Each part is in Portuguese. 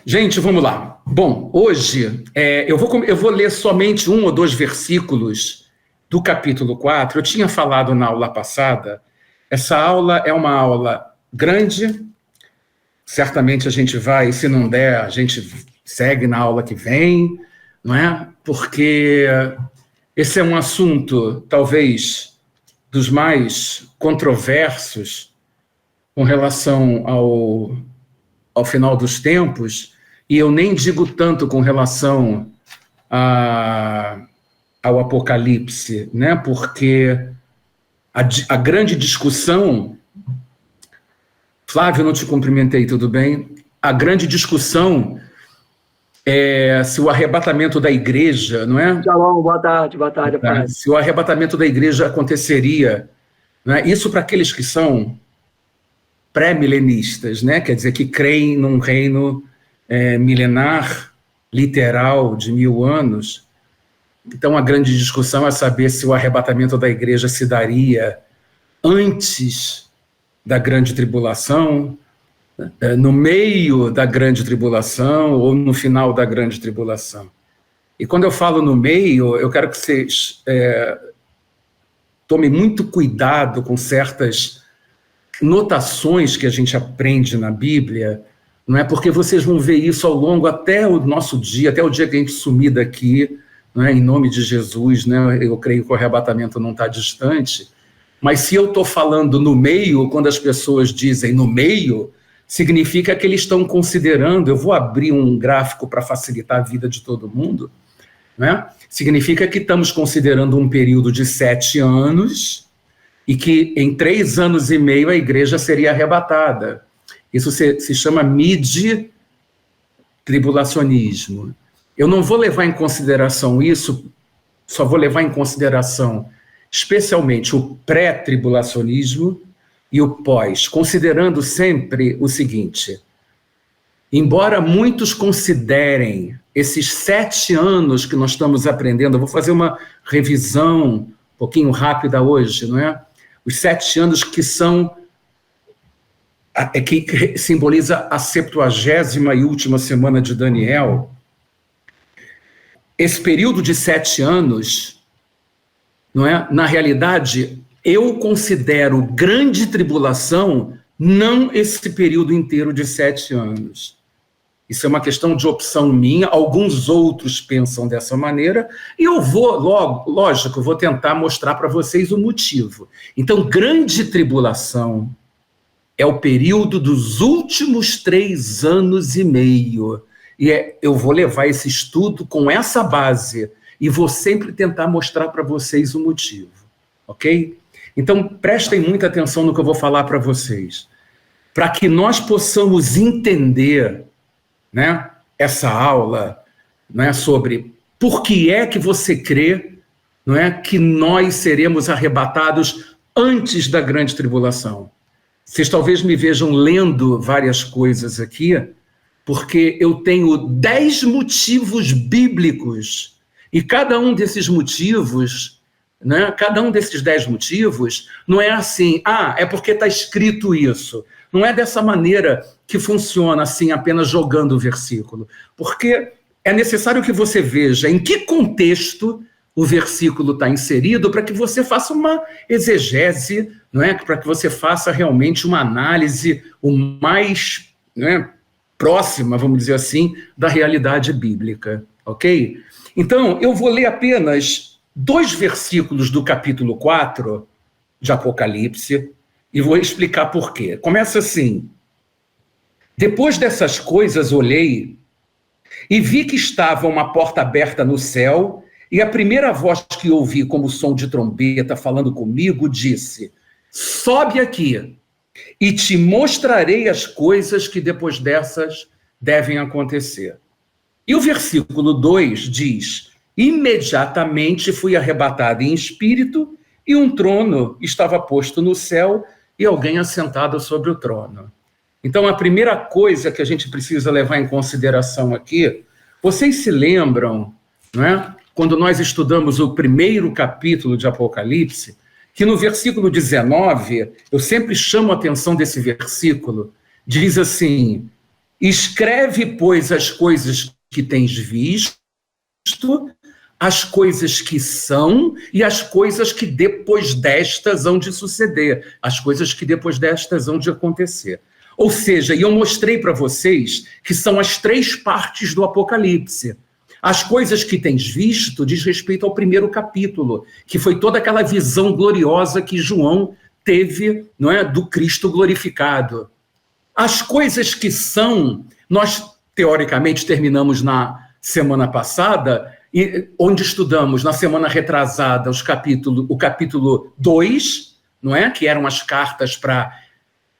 Gente, vamos lá. Bom, hoje eu vou ler somente um ou dois versículos do capítulo 4. Eu tinha falado na aula passada, essa aula é uma aula grande, certamente a gente vai, se não der, a gente segue na aula que vem, não é? Porque esse é um assunto, talvez, dos mais controversos com relação ao final dos tempos, e eu nem digo tanto com relação ao Apocalipse, né? Porque a grande discussão... Flávio, não te cumprimentei, tudo bem? A grande discussão é se o arrebatamento da igreja, não é? Shalom, boa tarde, paz. Se o arrebatamento da igreja aconteceria, não é? Isso para aqueles que são pré-milenistas, né? Quer dizer, que creem num reino milenar, literal, de 1000 anos. Então, a grande discussão é saber se o arrebatamento da igreja se daria antes da grande tribulação, no meio da grande tribulação ou no final da grande tribulação. E quando eu falo no meio, eu quero que vocês tomem muito cuidado com certas notações que a gente aprende na Bíblia, não é? Porque vocês vão ver isso ao longo até o nosso dia, até o dia que a gente sumir daqui, não é? Em nome de Jesus, né? Eu creio que o arrebatamento não está distante, mas se eu estou falando no meio, quando as pessoas dizem no meio, significa que eles estão considerando, eu vou abrir um gráfico para facilitar a vida de todo mundo, né? Significa que estamos considerando um período de 7 anos e que em 3 anos e meio a igreja seria arrebatada. Isso se chama mid-tribulacionismo. Eu não vou levar em consideração isso, só vou levar em consideração especialmente o pré-tribulacionismo e o pós, considerando sempre o seguinte: embora muitos considerem esses 7 anos que nós estamos aprendendo, eu vou fazer uma revisão um pouquinho rápida hoje, não é? Os 7 anos que são, que simboliza a 70ª e última semana de Daniel. Esse período de 7 anos, não é? Na realidade, eu considero grande tribulação não esse período inteiro de 7 anos. Isso é uma questão de opção minha, alguns outros pensam dessa maneira, e eu vou, lógico, vou tentar mostrar para vocês o motivo. Então, grande tribulação é o período dos últimos 3 anos e meio. E eu vou levar esse estudo com essa base e vou sempre tentar mostrar para vocês o motivo, ok? Então, prestem muita atenção no que eu vou falar para vocês, para que nós possamos entender, né, essa aula, né, sobre por que é que você crê, não é, que nós seremos arrebatados antes da grande tribulação. Vocês talvez me vejam lendo várias coisas aqui, porque eu tenho 10 motivos bíblicos, e cada um desses motivos, né, cada um desses 10 motivos, não é assim, é porque está escrito isso. Não é dessa maneira que funciona, assim, apenas jogando o versículo. Porque é necessário que você veja em que contexto o versículo está inserido para que você faça uma exegese, não é? Para que você faça realmente uma análise o mais, não é, próxima, vamos dizer assim, da realidade bíblica, ok? Então, eu vou ler apenas 2 versículos do capítulo 4 de Apocalipse e vou explicar por quê. Começa assim: depois dessas coisas olhei e vi que estava uma porta aberta no céu, e a primeira voz que ouvi como som de trombeta falando comigo disse: sobe aqui e te mostrarei as coisas que depois dessas devem acontecer. E o versículo 2 diz: imediatamente fui arrebatado em espírito, e um trono estava posto no céu, e alguém assentado sobre o trono. Então, a primeira coisa que a gente precisa levar em consideração aqui, vocês se lembram, não é? Quando nós estudamos o primeiro capítulo de Apocalipse, que no versículo 19, eu sempre chamo a atenção desse versículo, diz assim: Escreve, pois, as coisas que tens visto, as coisas que são e as coisas que depois destas hão de suceder, as coisas que depois destas hão de acontecer. Ou seja, e eu mostrei para vocês que são as 3 partes do Apocalipse. As coisas que tens visto diz respeito ao primeiro capítulo, que foi toda aquela visão gloriosa que João teve, não é, do Cristo glorificado. As coisas que são, nós teoricamente terminamos na semana passada, onde estudamos na semana retrasada o capítulo 2, não é? Que eram as cartas para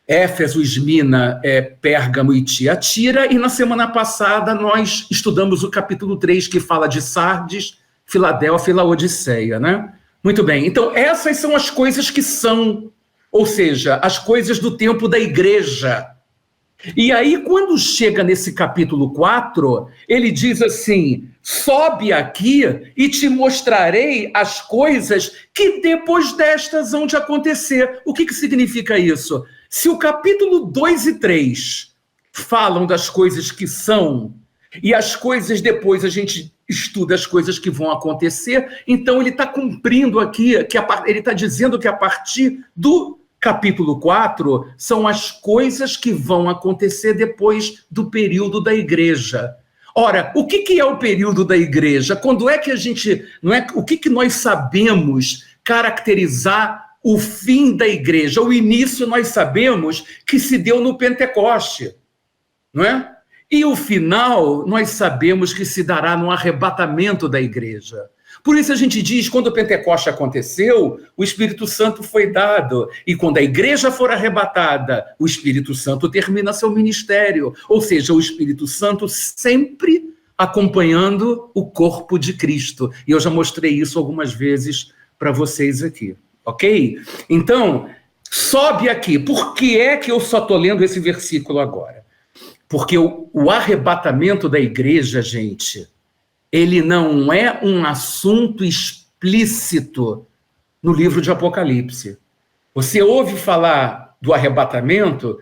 Éfeso, Esmina, Pérgamo e Tiatira, e na semana passada nós estudamos o capítulo 3, que fala de Sardes, Filadélfia e Laodiceia, né? Muito bem, então essas são as coisas que são, ou seja, as coisas do tempo da igreja. E aí, quando chega nesse capítulo 4, ele diz assim: sobe aqui e te mostrarei as coisas que depois destas hão de acontecer. O que significa isso? Se o capítulo 2 e 3 falam das coisas que são, e as coisas depois a gente estuda as coisas que vão acontecer, então ele está cumprindo aqui, ele está dizendo que a partir do capítulo 4 são as coisas que vão acontecer depois do período da igreja. Ora, o que é o período da igreja? Quando é que a gente, não é, o que nós sabemos caracterizar o fim da igreja? O início nós sabemos que se deu no Pentecoste, não é? E o final nós sabemos que se dará no arrebatamento da igreja. Por isso a gente diz, quando o Pentecoste aconteceu, o Espírito Santo foi dado. E quando a igreja for arrebatada, o Espírito Santo termina seu ministério. Ou seja, o Espírito Santo sempre acompanhando o corpo de Cristo. E eu já mostrei isso algumas vezes para vocês aqui, ok? Então, sobe aqui. Por que é que eu só estou lendo esse versículo agora? Porque o arrebatamento da igreja, gente, ele não é um assunto explícito no livro de Apocalipse. Você ouve falar do arrebatamento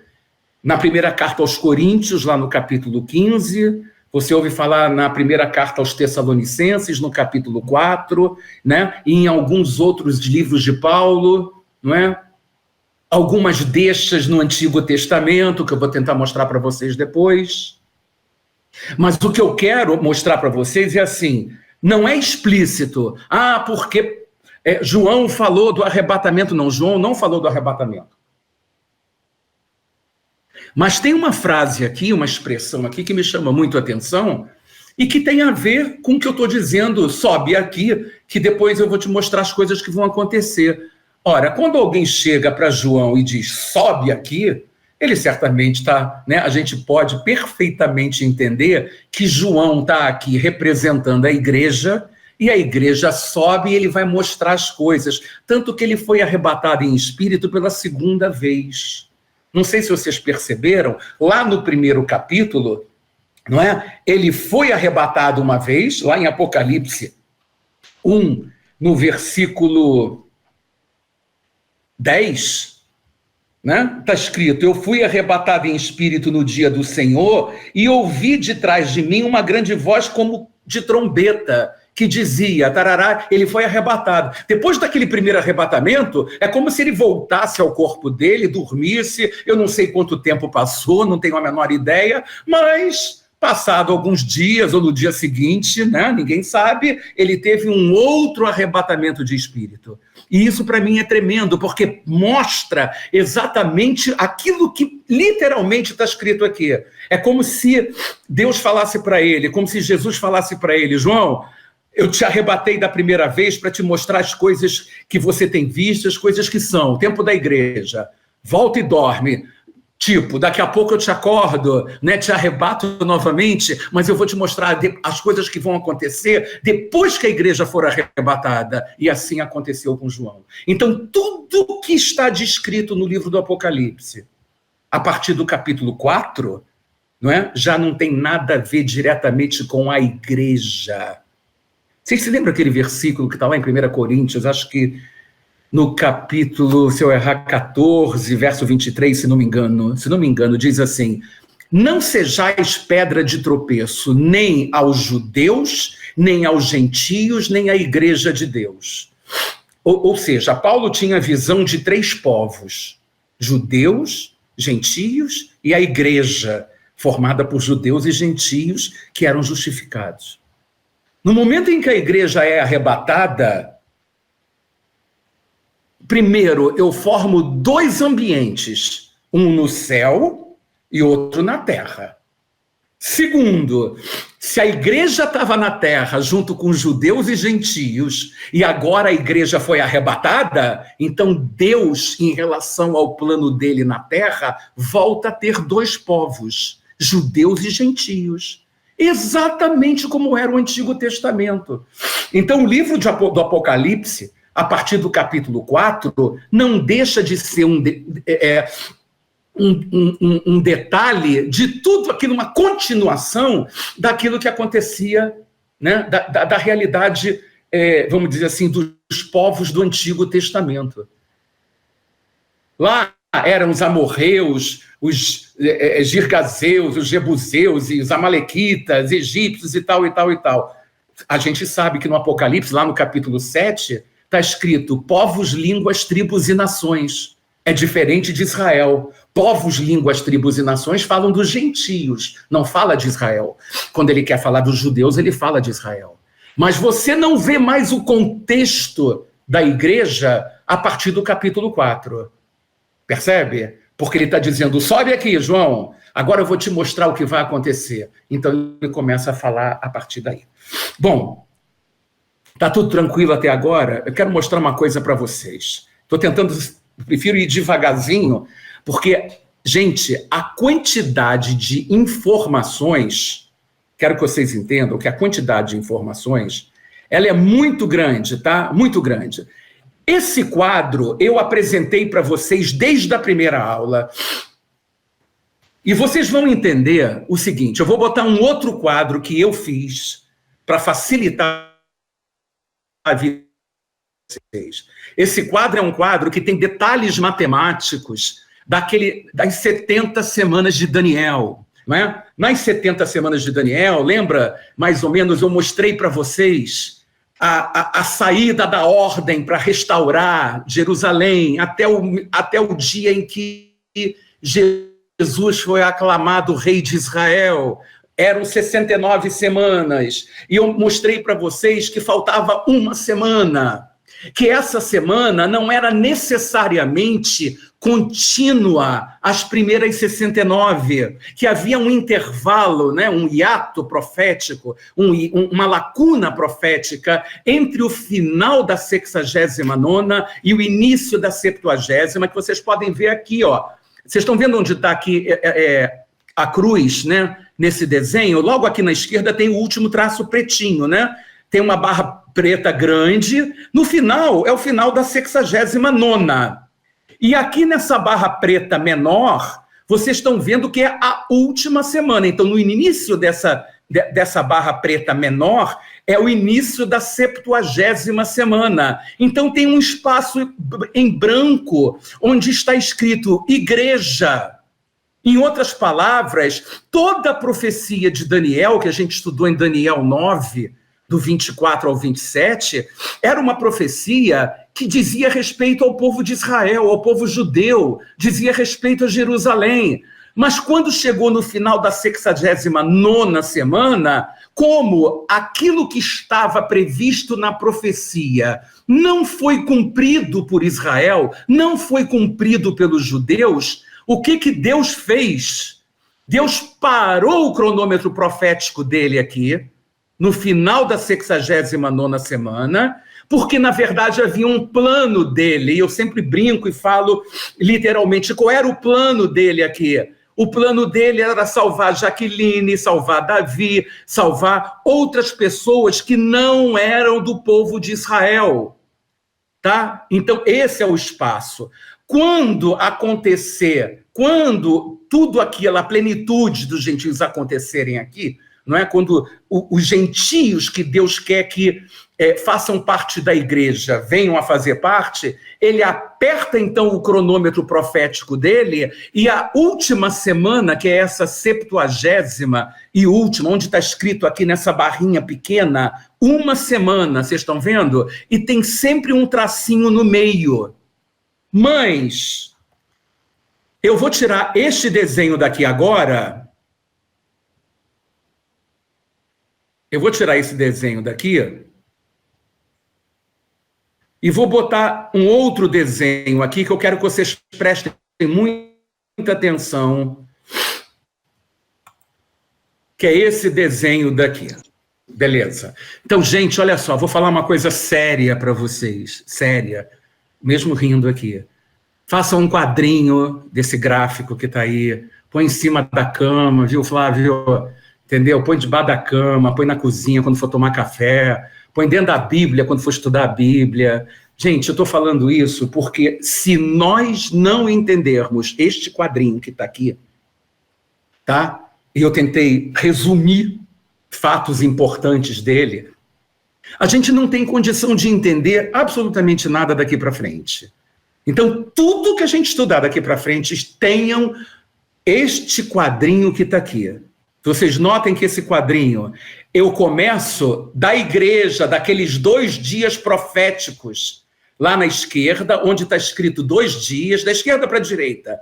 na primeira carta aos Coríntios, lá no capítulo 15, você ouve falar na primeira carta aos Tessalonicenses, no capítulo 4, né? E em alguns outros livros de Paulo, não é? Algumas deixas no Antigo Testamento, que eu vou tentar mostrar para vocês depois. Mas o que eu quero mostrar para vocês é assim, não é explícito. Porque João falou do arrebatamento. Não, João não falou do arrebatamento. Mas tem uma frase aqui, uma expressão aqui que me chama muito a atenção e que tem a ver com o que eu estou dizendo, sobe aqui, que depois eu vou te mostrar as coisas que vão acontecer. Ora, quando alguém chega para João e diz, sobe aqui, ele certamente está, né? A gente pode perfeitamente entender que João está aqui representando a igreja, e a igreja sobe e ele vai mostrar as coisas, tanto que ele foi arrebatado em espírito pela segunda vez. Não sei se vocês perceberam, lá no primeiro capítulo, não é? Ele foi arrebatado uma vez, lá em Apocalipse 1, no versículo 10, né? Está escrito, eu fui arrebatado em espírito no dia do Senhor e ouvi de trás de mim uma grande voz como de trombeta, que dizia, tarará, ele foi arrebatado. Depois daquele primeiro arrebatamento, é como se ele voltasse ao corpo dele, dormisse, eu não sei quanto tempo passou, não tenho a menor ideia, mas passado alguns dias ou no dia seguinte, né, ninguém sabe, ele teve um outro arrebatamento de espírito. E isso para mim é tremendo, porque mostra exatamente aquilo que literalmente está escrito aqui. É como se Deus falasse para ele, como se Jesus falasse para ele, João, eu te arrebatei da primeira vez para te mostrar as coisas que você tem visto, as coisas que são, o tempo da igreja. Volta e dorme. Tipo, daqui a pouco eu te acordo, né, te arrebato novamente, mas eu vou te mostrar as coisas que vão acontecer depois que a igreja for arrebatada. E assim aconteceu com João. Então, tudo que está descrito no livro do Apocalipse, a partir do capítulo 4, não é, já não tem nada a ver diretamente com a igreja. Vocês se lembram aquele versículo que está lá em 1 Coríntios, acho que no capítulo, se eu errar, 14, verso 23, se não me engano, diz assim, Não sejais pedra de tropeço, nem aos judeus, nem aos gentios, nem à igreja de Deus. Ou seja, Paulo tinha a visão de 3 povos: judeus, gentios e a igreja, formada por judeus e gentios que eram justificados. No momento em que a igreja é arrebatada, primeiro eu formo 2 ambientes, um no céu e outro na terra. Segundo, se a igreja estava na terra junto com judeus e gentios, e agora a igreja foi arrebatada, então Deus, em relação ao plano dele na terra, volta a ter 2 povos, judeus e gentios. Exatamente como era o Antigo Testamento. Então o livro do Apocalipse, a partir do capítulo 4, não deixa de ser um detalhe de tudo aquilo, uma continuação daquilo que acontecia, né, da realidade, vamos dizer assim, dos povos do Antigo Testamento. Lá eram os amorreus, os girgazeus, os jebuseus, e os amalequitas, egípcios e tal, e tal, e tal. A gente sabe que no Apocalipse, lá no capítulo 7, está escrito povos, línguas, tribos e nações. É diferente de Israel. Povos, línguas, tribos e nações falam dos gentios, não fala de Israel. Quando ele quer falar dos judeus, ele fala de Israel. Mas você não vê mais o contexto da igreja a partir do capítulo 4. Percebe? Porque ele está dizendo, sobe aqui, João, agora eu vou te mostrar o que vai acontecer. Então ele começa a falar a partir daí. Bom, está tudo tranquilo até agora? Eu quero mostrar uma coisa para vocês. Prefiro ir devagarzinho, porque, gente, a quantidade de informações, quero que vocês entendam que a quantidade de informações, ela é muito grande, tá? Muito grande. Esse quadro eu apresentei para vocês desde a primeira aula, e vocês vão entender o seguinte, eu vou botar um outro quadro que eu fiz para facilitar a vida. Esse quadro é um quadro que tem detalhes matemáticos das 70 semanas de Daniel. Não é? Nas 70 semanas de Daniel, lembra, mais ou menos, eu mostrei para vocês a saída da ordem para restaurar Jerusalém até o dia em que Jesus foi aclamado rei de Israel. Eram 69 semanas. E eu mostrei para vocês que faltava uma semana. Que essa semana não era necessariamente contínua às primeiras 69, que havia um intervalo, né, um hiato profético, uma lacuna profética entre o final da 69ª e o início da 70ª, que vocês podem ver aqui, ó. Vocês estão vendo onde está aqui a cruz, né, nesse desenho? Logo aqui na esquerda tem o último traço pretinho, né? Tem uma barra preta grande, no final, é o final da 69ª. E aqui nessa barra preta menor, vocês estão vendo que é a última semana. Então, no início dessa barra preta menor, é o início da 70ª semana. Então, tem um espaço em branco, onde está escrito igreja. Em outras palavras, toda a profecia de Daniel, que a gente estudou em Daniel 9, do 24 ao 27, era uma profecia que dizia respeito ao povo de Israel, ao povo judeu, dizia respeito a Jerusalém. Mas quando chegou no final da 69ª semana, como aquilo que estava previsto na profecia não foi cumprido por Israel, não foi cumprido pelos judeus, o que Deus fez? Deus parou o cronômetro profético dele aqui, no final da 69ª semana, porque, na verdade, havia um plano dele, e eu sempre brinco e falo literalmente, qual era o plano dele aqui? O plano dele era salvar Jaqueline, salvar Davi, salvar outras pessoas que não eram do povo de Israel, tá? Então, esse é o espaço. Quando tudo aquilo, a plenitude dos gentios acontecerem aqui, não é? Quando os gentios que Deus quer que façam parte da igreja venham a fazer parte, ele aperta então o cronômetro profético dele, e a última semana, que é essa 70ª e última, onde está escrito aqui nessa barrinha pequena, uma semana, vocês estão vendo? E tem sempre um tracinho no meio. Mas eu vou tirar este desenho daqui agora. Eu vou tirar esse desenho daqui e vou botar um outro desenho aqui que eu quero que vocês prestem muita atenção, que é esse desenho daqui. Beleza. Então, gente, olha só, vou falar uma coisa séria para vocês, séria, mesmo rindo aqui. Faça um quadrinho desse gráfico que está aí, põe em cima da cama, viu, Flávio? Entendeu? Põe debaixo da cama, põe na cozinha quando for tomar café, põe dentro da Bíblia quando for estudar a Bíblia. Gente, eu estou falando isso porque se nós não entendermos este quadrinho que está aqui, tá? E eu tentei resumir fatos importantes dele, a gente não tem condição de entender absolutamente nada daqui para frente. Então, tudo que a gente estudar daqui para frente, tenham este quadrinho que está aqui. Vocês notem que esse quadrinho, eu começo da igreja, daqueles 2 dias proféticos, lá na esquerda, onde está escrito 2 dias, da esquerda para a direita.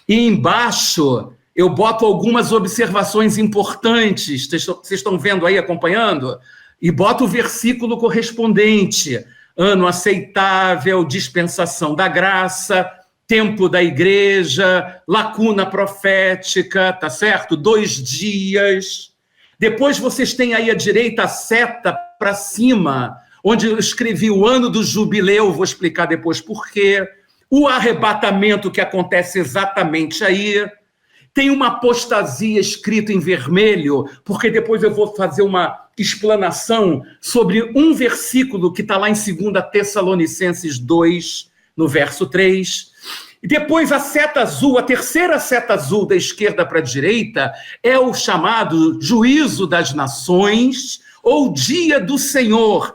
E embaixo, eu boto algumas observações importantes, vocês estão vendo aí, acompanhando? E boto o versículo correspondente. Ano aceitável, dispensação da graça, tempo da igreja, lacuna profética, tá certo? 2 dias. Depois vocês têm aí à direita a seta para cima, onde eu escrevi o ano do jubileu, vou explicar depois por quê. O arrebatamento que acontece exatamente aí. Tem uma apostasia escrita em vermelho, porque depois eu vou fazer uma explanação sobre um versículo que está lá em 2 Tessalonicenses 2, no verso 3. E depois a seta azul, a terceira seta azul da esquerda para a direita, é o chamado juízo das nações, ou dia do Senhor.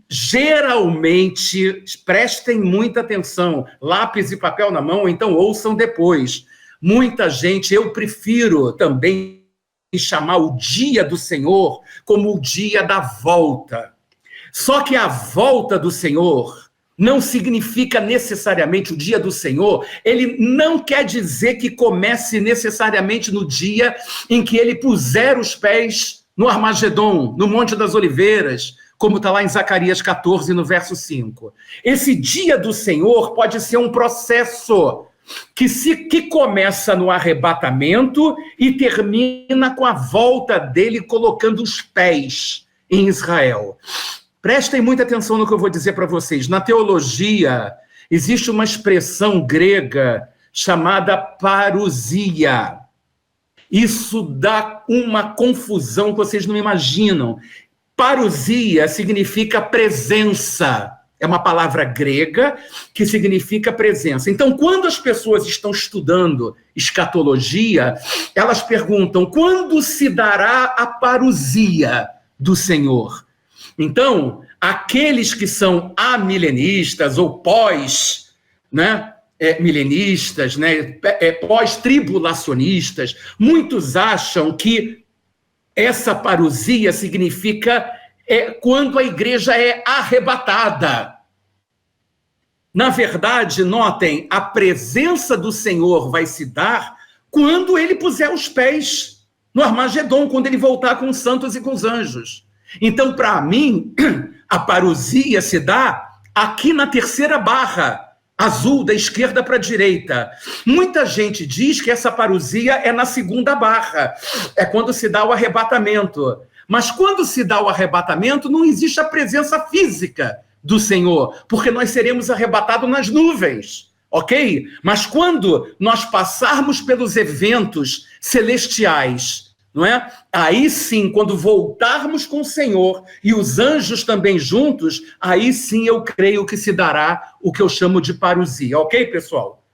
Geralmente, prestem muita atenção, lápis e papel na mão, ou então ouçam depois. Muita gente, eu prefiro também chamar o dia do Senhor como o dia da volta. Só que a volta do Senhor não significa necessariamente o dia do Senhor, ele não quer dizer que comece necessariamente no dia em que ele puser os pés no Armagedon, no Monte das Oliveiras, como está lá em Zacarias 14, no verso 5. Esse dia do Senhor pode ser um processo que começa no arrebatamento e termina com a volta dele colocando os pés em Israel. Prestem muita atenção no que eu vou dizer para vocês. Na teologia, existe uma expressão grega chamada parousia. Isso dá uma confusão que vocês não imaginam. Parousia significa presença. É uma palavra grega que significa presença. Então, quando as pessoas estão estudando escatologia, elas perguntam, quando se dará a parousia do Senhor? Então, aqueles que são amilenistas ou pós-milenistas, pós-tribulacionistas, muitos acham que essa parousia significa quando a igreja é arrebatada. Na verdade, notem, a presença do Senhor vai se dar quando ele puser os pés no Armagedon, quando ele voltar com os santos e com os anjos. Então, para mim, a parousia se dá aqui na terceira barra azul, da esquerda para a direita. Muita gente diz que essa parousia é na segunda barra, é quando se dá o arrebatamento. Mas quando se dá o arrebatamento, não existe a presença física do Senhor, porque nós seremos arrebatados nas nuvens, ok? Mas quando nós passarmos pelos eventos celestiais, não é? Aí sim, quando voltarmos com o Senhor e os anjos também juntos, aí sim eu creio que se dará o que eu chamo de parousia, ok, pessoal?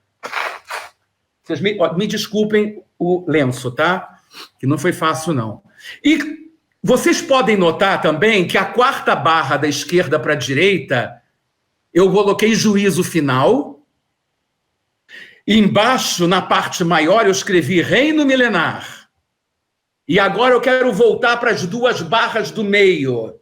Vocês me desculpem o lenço, tá? Que não foi fácil, não. E Vocês podem notar também que a quarta barra da esquerda para a direita, eu coloquei juízo final. E embaixo, na parte maior, eu escrevi reino milenar. E agora eu quero voltar para as duas barras do meio.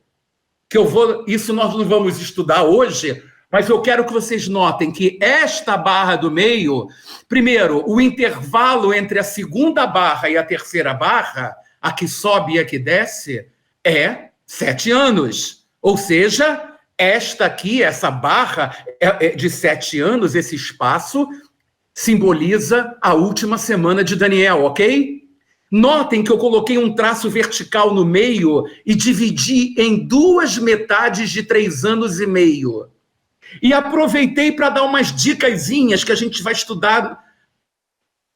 Isso nós não vamos estudar hoje, mas eu quero que vocês notem que esta barra do meio, primeiro, o intervalo entre a segunda barra e a terceira barra, a que sobe e a que desce, é 7 anos. Ou seja, esta aqui, essa barra de 7 anos, esse espaço, simboliza a última semana de Daniel, ok? Notem que eu coloquei um traço vertical no meio e dividi em duas metades de 3 anos e meio. E aproveitei para dar umas dicasinhas que a gente vai estudar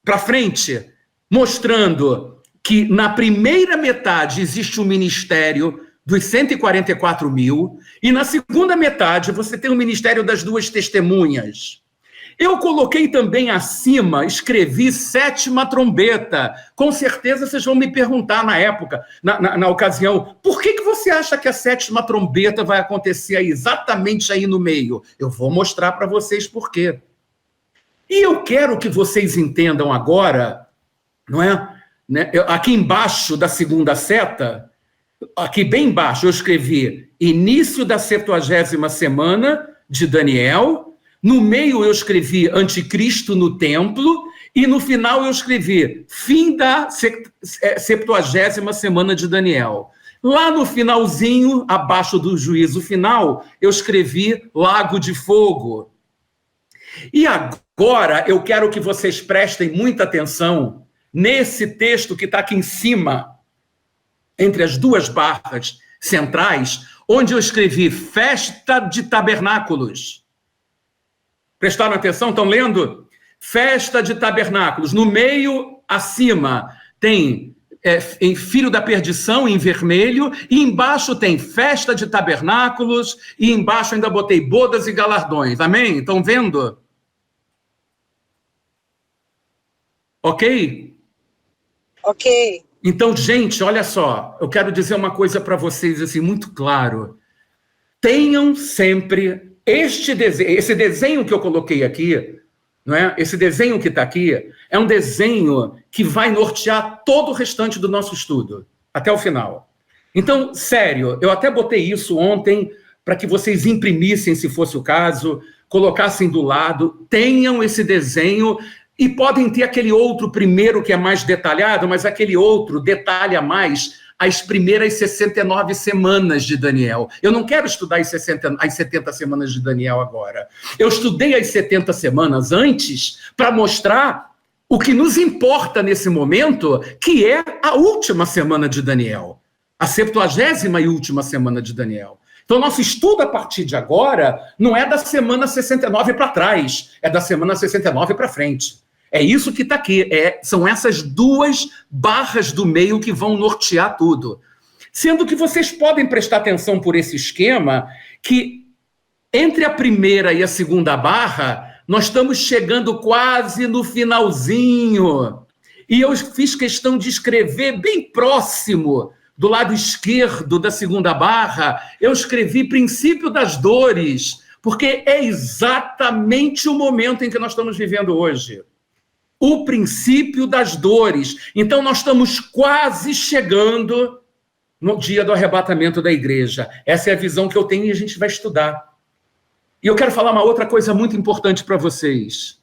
para frente, mostrando que na primeira metade existe o ministério dos 144 mil, e na segunda metade você tem o ministério das duas testemunhas. Eu coloquei também acima, escrevi 7ª trombeta. Com certeza vocês vão me perguntar na época, na ocasião, por que você acha que a 7ª trombeta vai acontecer aí, exatamente aí no meio? Eu vou mostrar para vocês por quê. E eu quero que vocês entendam agora, não é? Aqui embaixo da segunda seta, aqui bem embaixo eu escrevi início da 70ª semana de Daniel. No meio eu escrevi anticristo no templo, e no final eu escrevi fim da 70ª semana de Daniel. Lá no finalzinho, abaixo do juízo final, eu escrevi lago de fogo. E agora eu quero que vocês prestem muita atenção nesse texto que está aqui em cima, entre as duas barras centrais, onde eu escrevi festa de tabernáculos. Prestaram atenção? Estão lendo? Festa de tabernáculos. No meio, acima, tem filho da perdição, em vermelho, e embaixo tem festa de tabernáculos, e embaixo ainda botei bodas e galardões. Amém? Estão vendo? Ok? Ok. Então, gente, olha só, eu quero dizer uma coisa para vocês, assim, muito claro. Tenham sempre esse desenho que eu coloquei aqui, não é? Esse desenho que está aqui, é um desenho que vai nortear todo o restante do nosso estudo, até o final. Então, sério, eu até botei isso ontem para que vocês imprimissem, se fosse o caso, colocassem do lado, tenham esse desenho, e podem ter aquele outro primeiro que é mais detalhado, mas aquele outro detalha mais as primeiras 69 semanas de Daniel. Eu não quero estudar as 70 semanas de Daniel agora. Eu estudei as 70 semanas antes para mostrar o que nos importa nesse momento, que é a última semana de Daniel. A 70ª e última semana de Daniel. Então, nosso estudo a partir de agora não é da semana 69 para trás, é da semana 69 para frente. É isso que está aqui, são essas duas barras do meio que vão nortear tudo. Sendo que vocês podem prestar atenção por esse esquema, que entre a primeira e a segunda barra, nós estamos chegando quase no finalzinho. E eu fiz questão de escrever bem próximo, do lado esquerdo da segunda barra, eu escrevi princípio das dores, porque é exatamente o momento em que nós estamos vivendo hoje. O princípio das dores. Então, nós estamos quase chegando no dia do arrebatamento da igreja. Essa é a visão que eu tenho e a gente vai estudar. E eu quero falar uma outra coisa muito importante para vocês.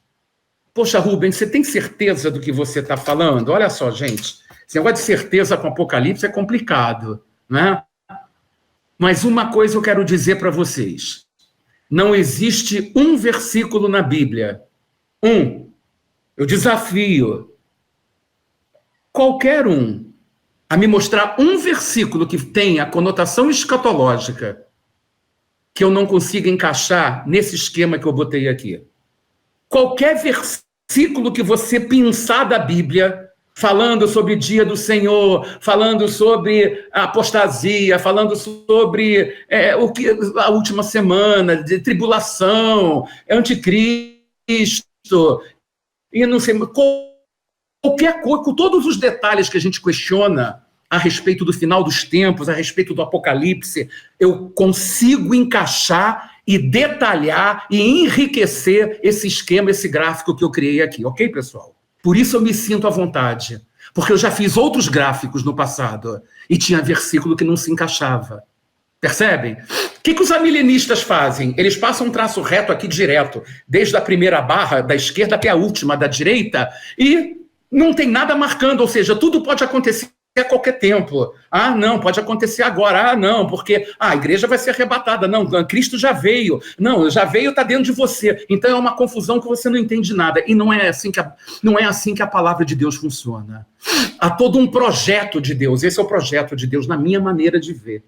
Poxa, Rubens, você tem certeza do que você está falando? Olha só, gente, esse negócio de certeza com Apocalipse é complicado, né? Mas uma coisa eu quero dizer para vocês. Não existe um versículo na Bíblia, eu desafio qualquer um a me mostrar um versículo que tenha a conotação escatológica que eu não consiga encaixar nesse esquema que eu botei aqui. Qualquer versículo que você pensar da Bíblia, falando sobre o dia do Senhor, falando sobre a apostasia, falando sobre a última semana, de tribulação, anticristo, e não sei, qualquer coisa, com todos os detalhes que a gente questiona a respeito do final dos tempos, a respeito do Apocalipse, eu consigo encaixar e detalhar e enriquecer esse esquema, esse gráfico que eu criei aqui, ok, pessoal? Por isso eu me sinto à vontade, porque eu já fiz outros gráficos no passado e tinha versículo que não se encaixava. Percebem? O que os amilenistas fazem? Eles passam um traço reto aqui direto, desde a primeira barra da esquerda até a última da direita, e não tem nada marcando, ou seja, tudo pode acontecer a qualquer tempo. Ah, não, pode acontecer agora. Ah, não, porque a igreja vai ser arrebatada. Não, Cristo já veio. Não, já veio, está dentro de você. Então é uma confusão que você não entende nada. E não é assim que a palavra de Deus funciona. Há todo um projeto de Deus. Esse é o projeto de Deus, na minha maneira de ver.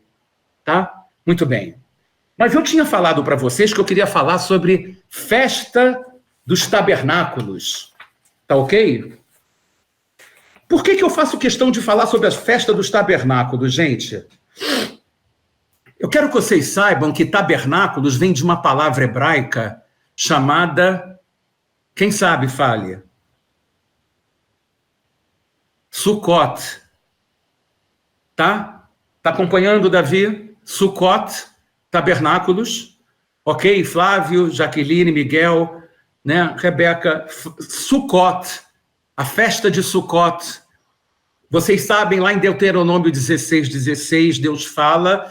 Tá? Muito bem. Mas eu tinha falado para vocês que eu queria falar sobre festa dos tabernáculos. Tá ok? Por que eu faço questão de falar sobre a festa dos tabernáculos, gente? Eu quero que vocês saibam que tabernáculos vem de uma palavra hebraica chamada... Quem sabe, fale. Sukkot. Tá? Tá acompanhando, Davi? Sukkot, tabernáculos. Ok, Flávio, Jaqueline, Miguel, né? Rebeca. Sukkot. A festa de Sukkot, vocês sabem, lá em Deuteronômio 16:16, Deus fala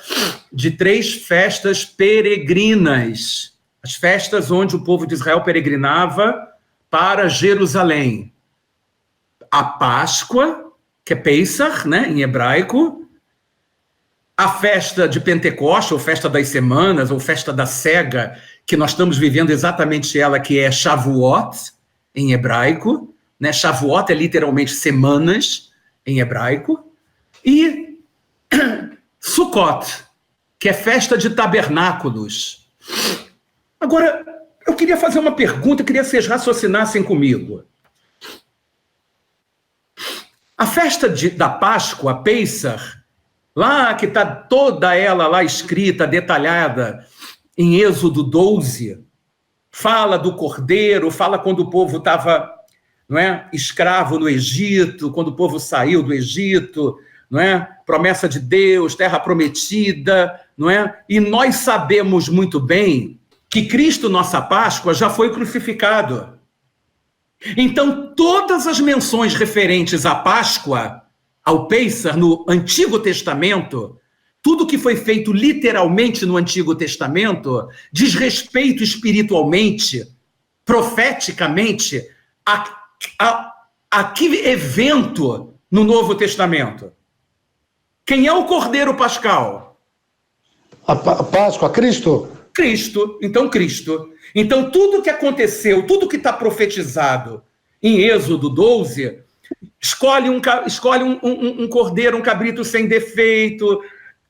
de 3 festas peregrinas. As festas onde o povo de Israel peregrinava para Jerusalém. A Páscoa, que é Pesach, né, em hebraico. A festa de Pentecostes, ou festa das semanas, ou festa da cega, que nós estamos vivendo exatamente ela, que é Shavuot, em hebraico. Né? Shavuot é literalmente semanas em hebraico, e Sukkot, que é festa de tabernáculos. Agora, eu queria fazer uma pergunta, eu queria que vocês raciocinassem comigo. A festa da Páscoa, a Pesach, lá que está toda ela lá escrita, detalhada, em Êxodo 12, fala do cordeiro, fala quando o povo estava... não é? Escravo no Egito, quando o povo saiu do Egito, não é? Promessa de Deus, terra prometida, não é? E nós sabemos muito bem que Cristo, nossa Páscoa, já foi crucificado. Então, todas as menções referentes à Páscoa, ao Pesach, no Antigo Testamento, tudo que foi feito literalmente no Antigo Testamento, diz respeito espiritualmente, profeticamente, a que evento no Novo Testamento? Quem é o Cordeiro Pascal? A Páscoa, Cristo? Cristo. Então, tudo que aconteceu, tudo que está profetizado em Êxodo 12, escolhe um cordeiro, um cabrito sem defeito,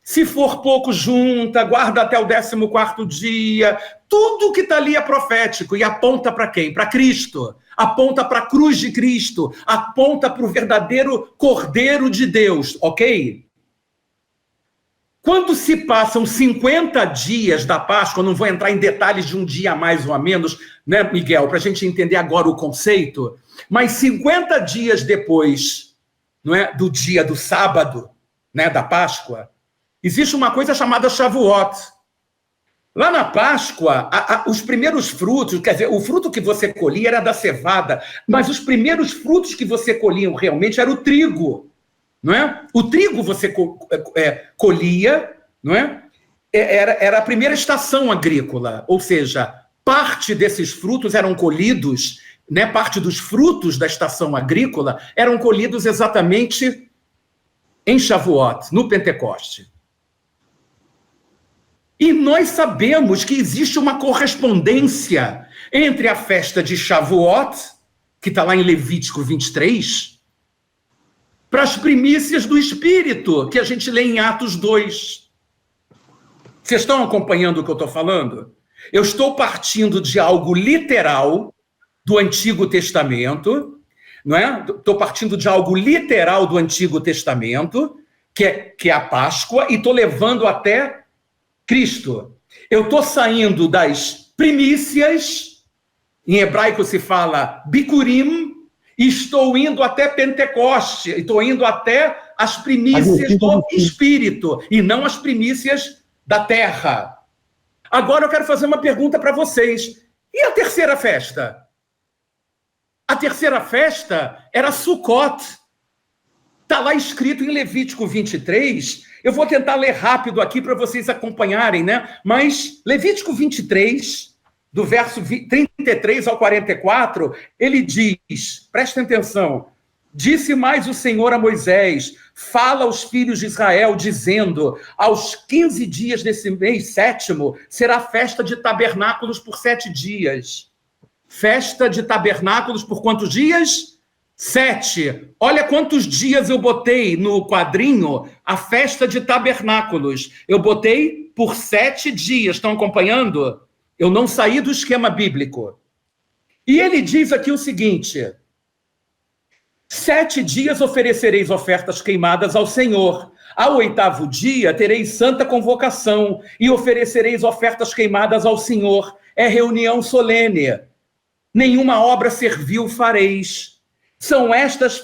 se for pouco, junta, guarda até o 14º dia. Tudo que está ali é profético e aponta para quem? Para Cristo. Aponta para a cruz de Cristo. Aponta para o verdadeiro Cordeiro de Deus, ok? Quando se passam 50 dias da Páscoa, não vou entrar em detalhes de um dia a mais ou a menos, né, Miguel, para a gente entender agora o conceito, mas 50 dias depois, não é, do dia do sábado, né, da Páscoa, existe uma coisa chamada Shavuot. Lá na Páscoa, os primeiros frutos, quer dizer, o fruto que você colhia era da cevada, mas os primeiros frutos que você colhia realmente era o trigo, não é? O trigo você colhia, não é? Era a primeira estação agrícola, ou seja, parte desses frutos eram colhidos, né? Parte dos frutos da estação agrícola eram colhidos exatamente em Shavuot, no Pentecoste. E nós sabemos que existe uma correspondência entre a festa de Shavuot, que está lá em Levítico 23, para as primícias do Espírito, que a gente lê em Atos 2. Vocês estão acompanhando o que eu estou falando? Eu estou partindo de algo literal do Antigo Testamento, não é? Estou partindo de algo literal do Antigo Testamento, que é a Páscoa, e estou levando até Cristo. Eu estou saindo das primícias, em hebraico se fala bikurim, e estou indo até Pentecoste, estou indo até as primícias do Espírito e não as primícias da terra. Agora eu quero fazer uma pergunta para vocês. E a terceira festa? A terceira festa era Sukkot. Está lá escrito em Levítico 23. Eu vou tentar ler rápido aqui para vocês acompanharem, né? Mas Levítico 23, do verso 33 ao 44, ele diz, prestem atenção, disse mais o Senhor a Moisés, fala aos filhos de Israel, dizendo, aos 15 dias desse mês sétimo, será festa de tabernáculos por 7 dias. Festa de tabernáculos por quantos dias? 7. Olha quantos dias eu botei no quadrinho a festa de tabernáculos. Eu botei por 7 dias. Estão acompanhando? Eu não saí do esquema bíblico. E ele diz aqui o seguinte: 7 dias oferecereis ofertas queimadas ao Senhor. Ao 8º dia tereis santa convocação e oferecereis ofertas queimadas ao Senhor. É reunião solene. Nenhuma obra servil fareis. São estas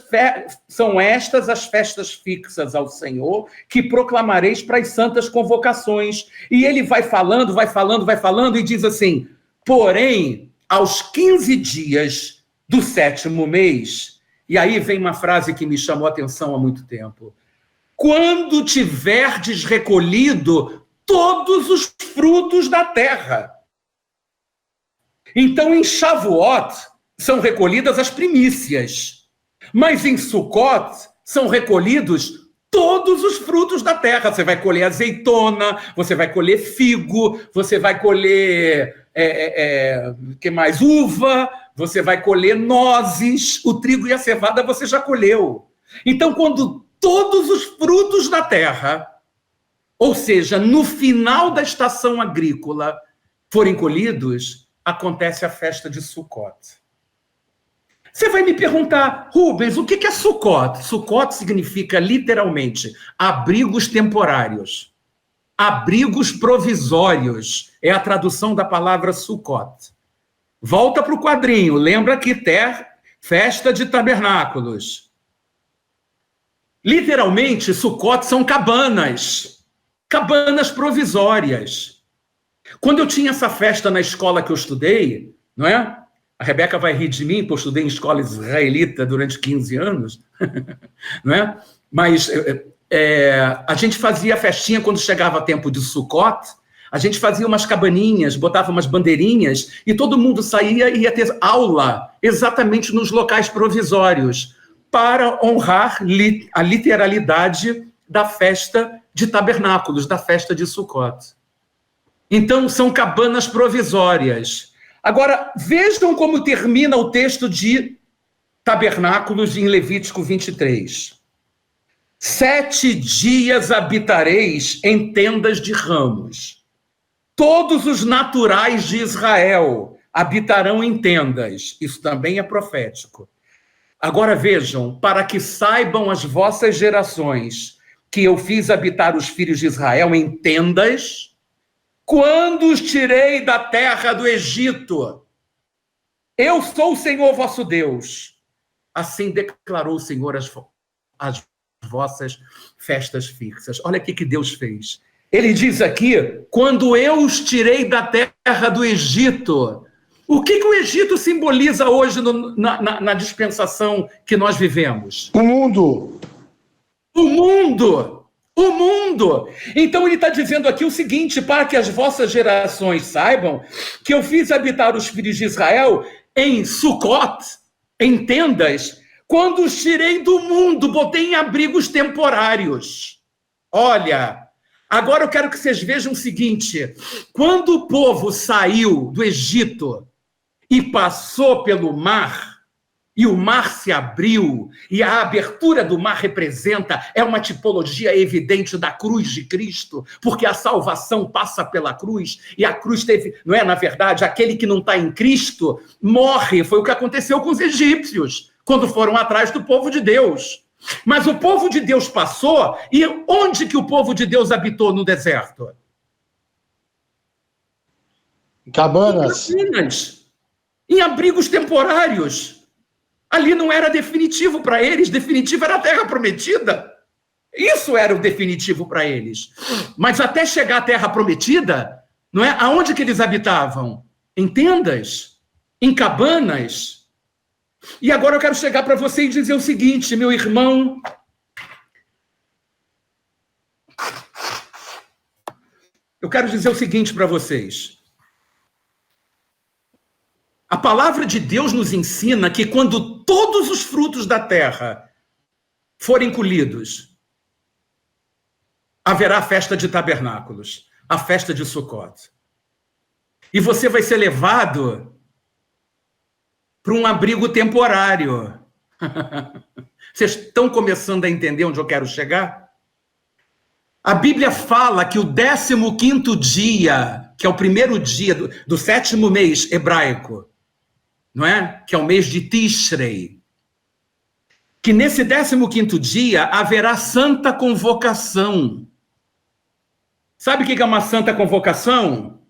as festas fixas ao Senhor que proclamareis para as santas convocações. E ele vai falando e diz assim, porém, aos 15 dias do 7º mês, e aí vem uma frase que me chamou a atenção há muito tempo, quando tiverdes recolhido todos os frutos da terra. Então, em Shavuot, são recolhidas as primícias, mas em Sukkot são recolhidos todos os frutos da terra. Você vai colher azeitona, você vai colher figo, você vai colher que mais? Uva, você vai colher nozes, o trigo e a cevada você já colheu. Então, quando todos os frutos da terra, ou seja, no final da estação agrícola, forem colhidos, acontece a festa de Sukkot. Você vai me perguntar, Rubens, o que é Sukkot? Sukkot significa, literalmente, abrigos temporários. Abrigos provisórios. É a tradução da palavra Sukkot. Volta para o quadrinho. Lembra que festa de tabernáculos. Literalmente, Sukkot são cabanas. Cabanas provisórias. Quando eu tinha essa festa na escola que eu estudei, não é? A Rebeca vai rir de mim, porque eu estudei em escola israelita durante 15 anos, não é? Mas a gente fazia festinha quando chegava tempo de Sukkot, a gente fazia umas cabaninhas, botava umas bandeirinhas, e todo mundo saía e ia ter aula exatamente nos locais provisórios, para honrar a literalidade da festa de tabernáculos, da festa de Sukkot. Então, são cabanas provisórias. Agora, vejam como termina o texto de tabernáculos em Levítico 23. 7 dias habitareis em tendas de ramos. Todos os naturais de Israel habitarão em tendas. Isso também é profético. Agora vejam, para que saibam as vossas gerações que eu fiz habitar os filhos de Israel em tendas, quando os tirei da terra do Egito. Eu sou o Senhor vosso Deus. Assim declarou o Senhor as vossas festas fixas. Olha o que Deus fez. Ele diz aqui, quando eu os tirei da terra do Egito. O que o Egito simboliza hoje na dispensação que nós vivemos? O mundo. O mundo. O mundo. Então ele está dizendo aqui o seguinte, para que as vossas gerações saibam que eu fiz habitar os filhos de Israel em Sukkot, em tendas, quando os tirei do mundo, botei em abrigos temporários. Olha, agora eu quero que vocês vejam o seguinte, quando o povo saiu do Egito e passou pelo mar, e o mar se abriu, e a abertura do mar é uma tipologia evidente da cruz de Cristo, porque a salvação passa pela cruz, e a cruz teve, não é, na verdade, aquele que não está em Cristo morre, foi o que aconteceu com os egípcios, quando foram atrás do povo de Deus. Mas o povo de Deus passou, e onde que o povo de Deus habitou no deserto? Cabanas. Em abrigos temporários. Ali não era definitivo para eles, definitivo era a terra prometida. Isso era o definitivo para eles. Mas até chegar à terra prometida, não é? Aonde que eles habitavam? Em tendas, em cabanas. E agora eu quero chegar para você e dizer o seguinte, meu irmão. Eu quero dizer o seguinte para vocês. A palavra de Deus nos ensina que quando todos os frutos da terra forem colhidos, haverá a festa de tabernáculos, a festa de Sucote. E você vai ser levado para um abrigo temporário. Vocês estão começando a entender onde eu quero chegar? A Bíblia fala que o 15º dia, que é o primeiro dia do 7º mês hebraico, não é? Que é o mês de Tishrei, que nesse 15º dia haverá santa convocação. Sabe o que é uma santa convocação?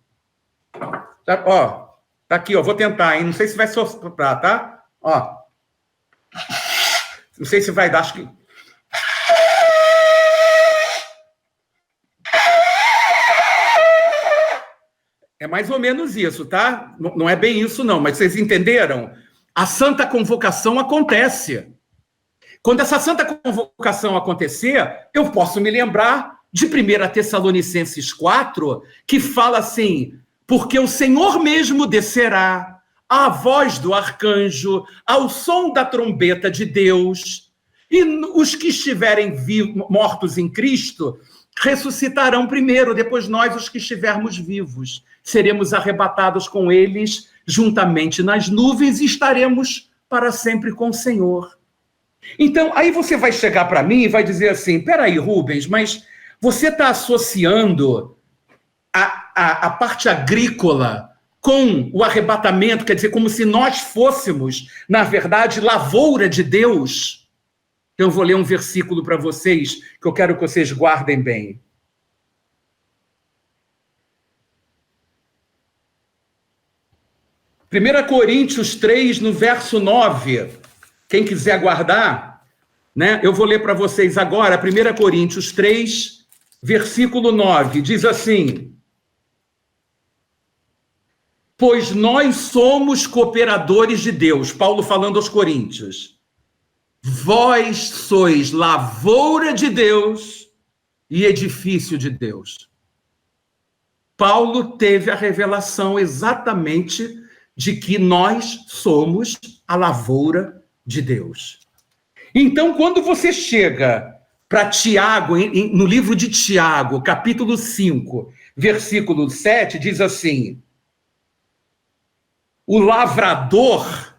Ó, tá aqui, ó, vou tentar, hein? Não sei se vai soprar, tá? Ó. Não sei se vai dar, acho que... É mais ou menos isso, tá? Não é bem isso, não, mas vocês entenderam? A santa convocação acontece. Quando essa santa convocação acontecer, eu posso me lembrar de 1 Tessalonicenses 4, que fala assim, porque o Senhor mesmo descerá, à voz do arcanjo, ao som da trombeta de Deus, e os que estiverem mortos em Cristo ressuscitarão primeiro, depois nós, os que estivermos vivos, seremos arrebatados com eles juntamente nas nuvens e estaremos para sempre com o Senhor. Então, aí você vai chegar para mim e vai dizer assim, peraí, Rubens, mas você está associando a parte agrícola com o arrebatamento, quer dizer, como se nós fôssemos, na verdade, lavoura de Deus. Eu vou ler um versículo para vocês, que eu quero que vocês guardem bem. Primeira Coríntios 3, no verso 9. Quem quiser guardar, né? Eu vou ler para vocês agora, 1 Coríntios 3, versículo 9. Diz assim: pois nós somos cooperadores de Deus. Paulo falando aos coríntios. Vós sois lavoura de Deus e edifício de Deus. Paulo teve a revelação exatamente de que nós somos a lavoura de Deus. Então, quando você chega para Tiago, no livro de Tiago, capítulo 5, versículo 7, diz assim: o lavrador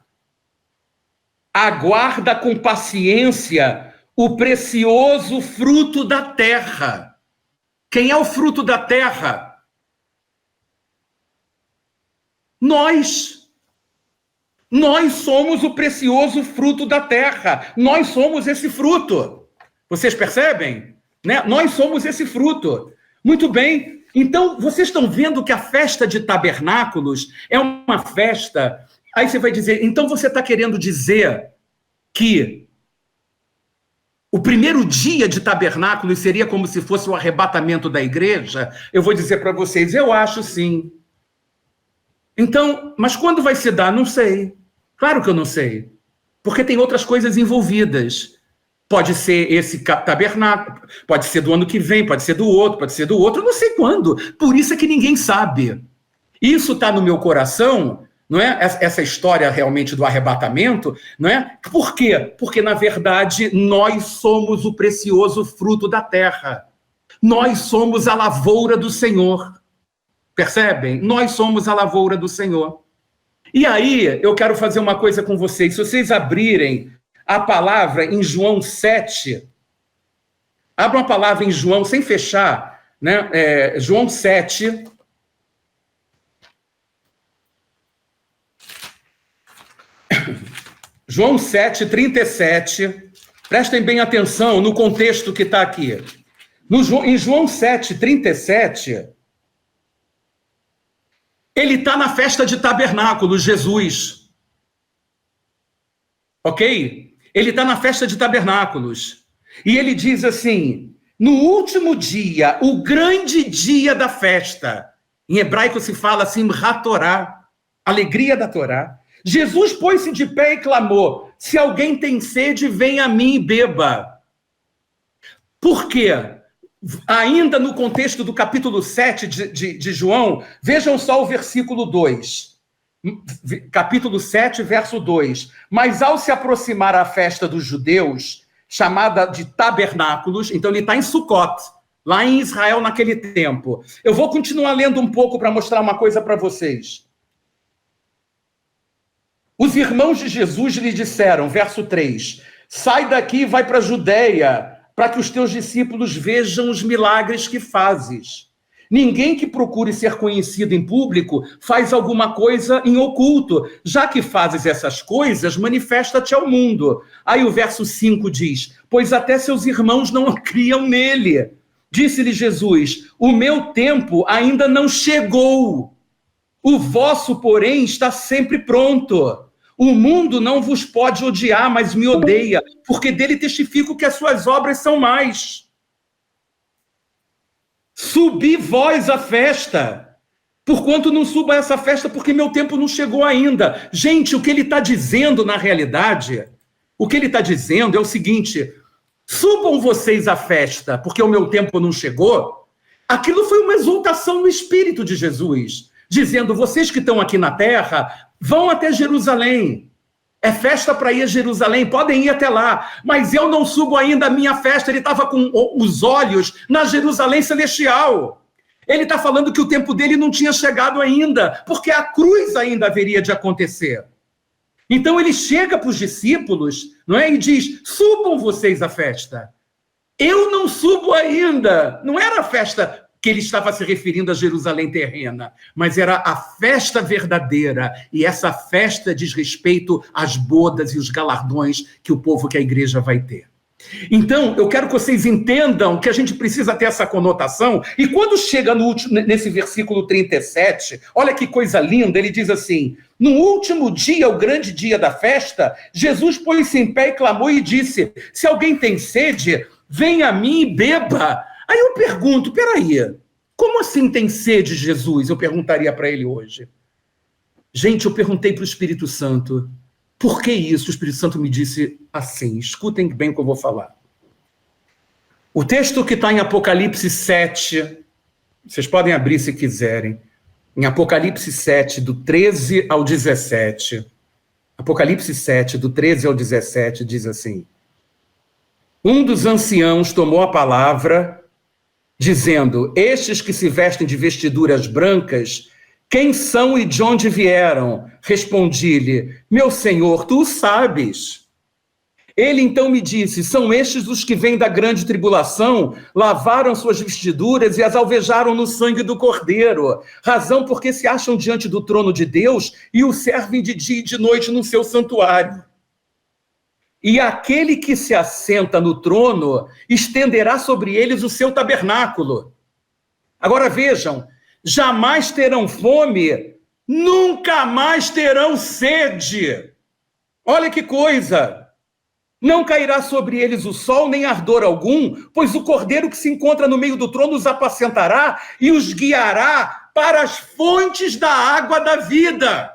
aguarda com paciência o precioso fruto da terra. Quem é o fruto da terra? Nós. Nós somos o precioso fruto da terra. Nós somos esse fruto. Vocês percebem? Né? Nós somos esse fruto. Muito bem. Então, vocês estão vendo que a festa de tabernáculos é uma festa... Aí você vai dizer, então você está querendo dizer que o primeiro dia de tabernáculos seria como se fosse o arrebatamento da igreja? Eu vou dizer para vocês, eu acho sim. Então, mas quando vai se dar? Não sei. Claro que eu não sei. Porque tem outras coisas envolvidas. Pode ser esse tabernáculo, pode ser do ano que vem, pode ser do outro, não sei quando. Por isso é que ninguém sabe. Isso está no meu coração... Não é? Essa história realmente do arrebatamento, não é? Por quê? Porque, na verdade, nós somos o precioso fruto da terra. Nós somos a lavoura do Senhor. Percebem? Nós somos a lavoura do Senhor. E aí, eu quero fazer uma coisa com vocês. Se vocês abrirem a palavra em João 7, abram a palavra em João, sem fechar, né? João 7... João 7, 37, prestem bem atenção no contexto que está aqui. Em João 7, 37, ele está na festa de tabernáculos, Jesus. Ok? Ele está na festa de tabernáculos. E ele diz assim, no último dia, o grande dia da festa, em hebraico se fala assim, Hatorá, alegria da Torá, Jesus pôs-se de pé e clamou, se alguém tem sede, venha a mim e beba. Por quê? Ainda no contexto do capítulo 7 de João, vejam só o versículo 2. Capítulo 7, verso 2. Mas ao se aproximar a festa dos judeus, chamada de tabernáculos, então ele está em Sucot, lá em Israel naquele tempo. Eu vou continuar lendo um pouco para mostrar uma coisa para vocês. Os irmãos de Jesus lhe disseram, verso 3, sai daqui e vai para a Judeia, para que os teus discípulos vejam os milagres que fazes. Ninguém que procure ser conhecido em público faz alguma coisa em oculto. Já que fazes essas coisas, manifesta-te ao mundo. Aí o verso 5 diz, pois até seus irmãos não criam nele. Disse-lhe Jesus, o meu tempo ainda não chegou. O vosso, porém, está sempre pronto. O mundo não vos pode odiar, mas me odeia, porque dele testifico que as suas obras são mais. Subi vós à festa, porquanto não suba a essa festa, porque meu tempo não chegou ainda. Gente, o que ele está dizendo na realidade, o que ele está dizendo é o seguinte, subam vocês à festa, porque o meu tempo não chegou. Aquilo foi uma exultação no Espírito de Jesus, dizendo, vocês que estão aqui na terra, vão até Jerusalém. É festa para ir a Jerusalém, podem ir até lá. Mas eu não subo ainda a minha festa. Ele estava com os olhos na Jerusalém celestial. Ele está falando que o tempo dele não tinha chegado ainda, porque a cruz ainda haveria de acontecer. Então ele chega para os discípulos, não é? E diz, subam vocês à festa. Eu não subo ainda. Não era a festa que ele estava se referindo a Jerusalém terrena, mas era a festa verdadeira, e essa festa diz respeito às bodas e os galardões que o povo, que a igreja vai ter. Então, eu quero que vocês entendam que a gente precisa ter essa conotação, e quando chega nesse versículo 37, olha que coisa linda, ele diz assim, no último dia, o grande dia da festa, Jesus pôs-se em pé e clamou e disse, se alguém tem sede, venha a mim e beba. Aí eu pergunto, peraí, como assim tem sede, Jesus? Eu perguntaria para ele hoje. Gente, eu perguntei para o Espírito Santo, por que isso? O Espírito Santo me disse assim, escutem bem o que eu vou falar. O texto que está em Apocalipse 7, vocês podem abrir se quiserem, em Apocalipse 7, do 13 ao 17, Apocalipse 7, do 13 ao 17, diz assim, um dos anciãos tomou a palavra, dizendo, estes que se vestem de vestiduras brancas, quem são e de onde vieram? Respondi-lhe, meu senhor, tu o sabes. Ele então me disse, são estes os que vêm da grande tribulação, lavaram suas vestiduras e as alvejaram no sangue do Cordeiro, razão porque se acham diante do trono de Deus e o servem de dia e de noite no seu santuário. E aquele que se assenta no trono estenderá sobre eles o seu tabernáculo. Agora vejam, jamais terão fome, nunca mais terão sede. Olha que coisa! Não cairá sobre eles o sol, nem ardor algum, pois o cordeiro que se encontra no meio do trono os apacentará e os guiará para as fontes da água da vida.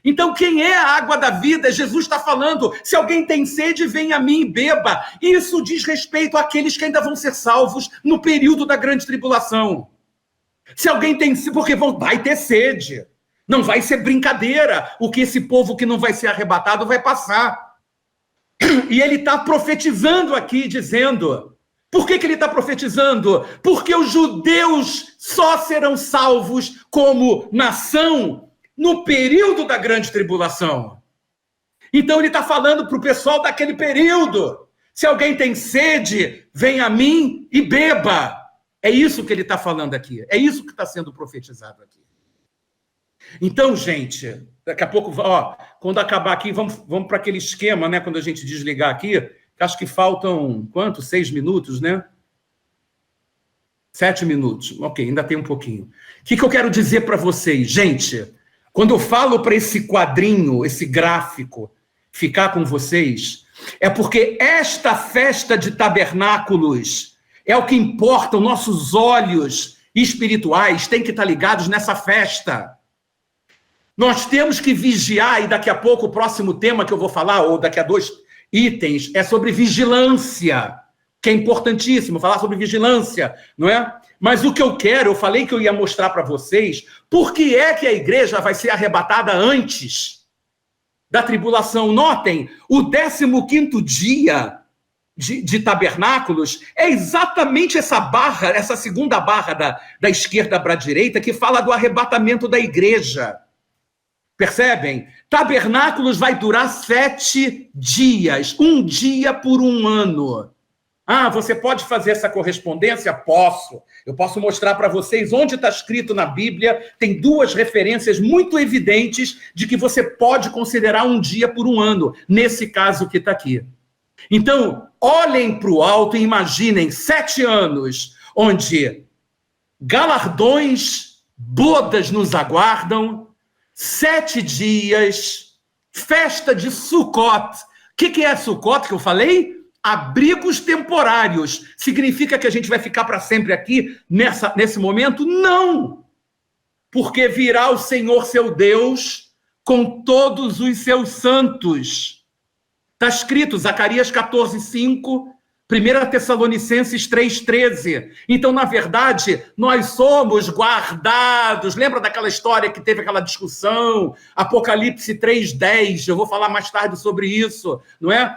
Então, quem é a água da vida? Jesus está falando, se alguém tem sede, venha a mim e beba. Isso diz respeito àqueles que ainda vão ser salvos no período da grande tribulação. Se alguém tem sede, porque vai ter sede. Não vai ser brincadeira o que esse povo que não vai ser arrebatado vai passar. E ele está profetizando aqui, dizendo... Por que ele está profetizando? Porque os judeus só serão salvos como nação no período da grande tribulação. Então ele está falando para o pessoal daquele período. Se alguém tem sede, venha a mim e beba. É isso que ele está falando aqui. É isso que está sendo profetizado aqui. Então, gente, daqui a pouco, quando acabar aqui, vamos para aquele esquema, né? Quando a gente desligar aqui, acho que faltam, 6 minutos, né? 7 minutos. Ok, ainda tem um pouquinho. O que eu quero dizer para vocês? Gente, quando eu falo para esse quadrinho, esse gráfico, ficar com vocês, É porque esta festa de tabernáculos é o que importa, os nossos olhos espirituais têm que estar ligados nessa festa. Nós temos que vigiar, e daqui a pouco o próximo tema que eu vou falar, ou daqui a 2 itens, é sobre vigilância, que é importantíssimo, falar sobre vigilância, não é? Mas o que eu falei que eu ia mostrar para vocês, por que é que a igreja vai ser arrebatada antes da tribulação? Notem, o 15º dia de tabernáculos é exatamente essa barra, essa segunda barra da esquerda para a direita, que fala do arrebatamento da igreja. Percebem? Tabernáculos vai durar 7 dias, 1 dia por 1 ano. Ah, você pode fazer essa correspondência? Posso. Eu posso mostrar para vocês onde está escrito na Bíblia. Tem 2 referências muito evidentes de que você pode considerar 1 dia por 1 ano, nesse caso que está aqui. Então, olhem para o alto e imaginem 7 anos onde galardões, bodas nos aguardam, 7 dias, festa de Sukkot. O que é Sukkot que eu falei? Abrigos temporários. Significa que a gente vai ficar para sempre aqui nesse momento? Não! Porque virá o Senhor seu Deus com todos os seus santos. Está escrito, Zacarias 14:5, 1 Tessalonicenses 3:13. Então, na verdade, nós somos guardados. Lembra daquela história que teve aquela discussão? Apocalipse 3:10. Eu vou falar mais tarde sobre isso, não é?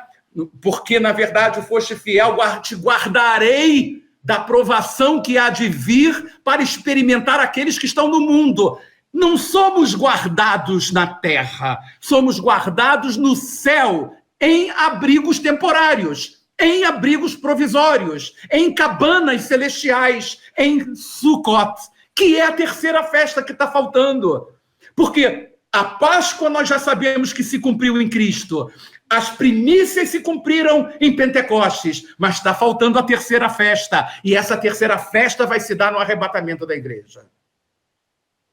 Porque, na verdade, foste fiel, te guardarei da provação que há de vir para experimentar aqueles que estão no mundo. Não somos guardados na terra, somos guardados no céu, em abrigos temporários, em abrigos provisórios, em cabanas celestiais, em Sukkot, que é a terceira festa que está faltando. Porque a Páscoa nós já sabemos que se cumpriu em Cristo. As primícias se cumpriram em Pentecostes, mas está faltando a terceira festa. E essa terceira festa vai se dar no arrebatamento da igreja.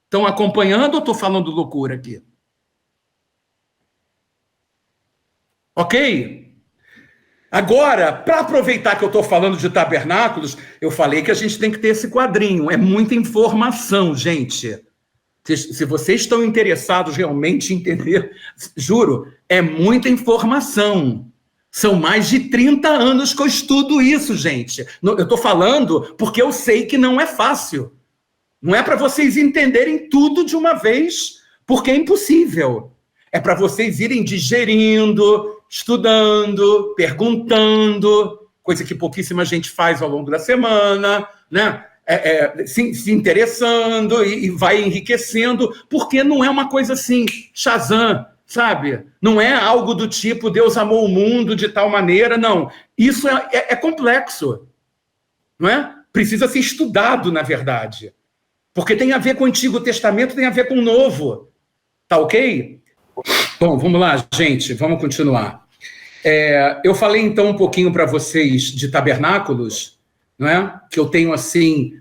Estão acompanhando ou estou falando loucura aqui? Ok? Agora, para aproveitar que eu estou falando de tabernáculos, eu falei que a gente tem que ter esse quadrinho. É muita informação, gente. Se vocês estão interessados realmente em entender, juro, é muita informação. São mais de 30 anos que eu estudo isso, gente. Eu estou falando porque eu sei que não é fácil. Não é para vocês entenderem tudo de uma vez, porque é impossível. É para vocês irem digerindo, estudando, perguntando, coisa que pouquíssima gente faz ao longo da semana, né? Se interessando e vai enriquecendo, porque não é uma coisa assim, Shazam, sabe? Não é algo do tipo, Deus amou o mundo de tal maneira, não. Isso é complexo, não é? Precisa ser estudado, na verdade. Porque tem a ver com o Antigo Testamento, tem a ver com o Novo. Tá ok? Bom, vamos lá, gente, vamos continuar. Eu falei, então, um pouquinho para vocês de tabernáculos, não é? Que eu tenho, assim,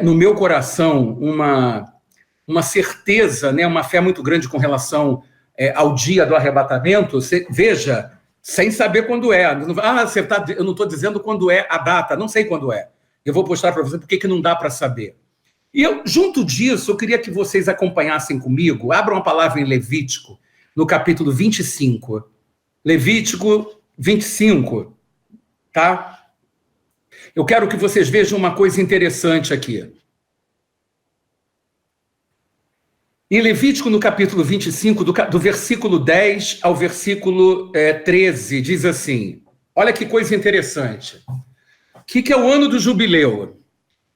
no meu coração, uma certeza, né? Uma fé muito grande com relação ao dia do arrebatamento. Veja, sem saber quando é. Eu não estou dizendo quando é a data, não sei quando é. Eu vou postar para vocês porque que não dá para saber. E junto disso, eu queria que vocês acompanhassem comigo. Abram a palavra em Levítico, no capítulo 25. Levítico 25, tá? Eu quero que vocês vejam uma coisa interessante aqui. Em Levítico, no capítulo 25, do versículo 10 ao versículo 13, diz assim, olha que coisa interessante. O que é o ano do jubileu?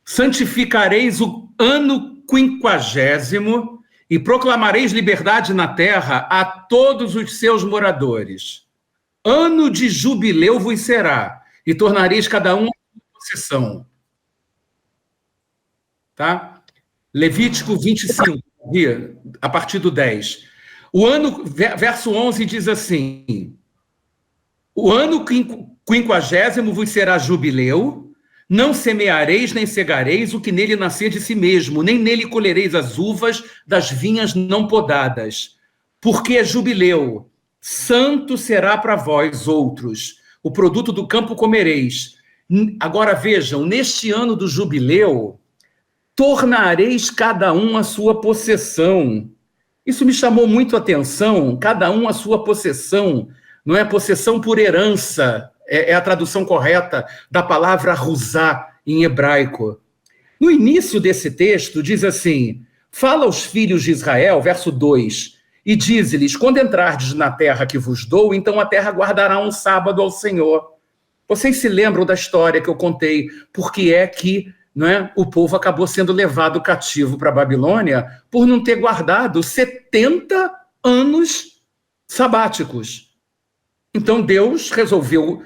Santificareis o ano 50º e proclamareis liberdade na terra a todos os seus moradores. Ano de jubileu vos será, e tornareis cada um a sua possessão. Tá? Levítico 25, a partir do 10. Verso 11 diz assim, o ano 50º vos será jubileu, não semeareis nem cegareis o que nele nascer de si mesmo, nem nele colhereis as uvas das vinhas não podadas, porque é jubileu. santo será para vós outros, o produto do campo comereis. Agora vejam, neste ano do jubileu, tornareis cada um a sua possessão. Isso me chamou muito a atenção, cada um a sua possessão, não é possessão por herança, é a tradução correta da palavra rusá em hebraico. No início desse texto diz assim, fala aos filhos de Israel, verso 2, e diz-lhes, quando entrardes na terra que vos dou, então a terra guardará um sábado ao Senhor. Vocês se lembram da história que eu contei, porque é que o povo acabou sendo levado cativo para a Babilônia por não ter guardado 70 anos sabáticos. Então Deus resolveu,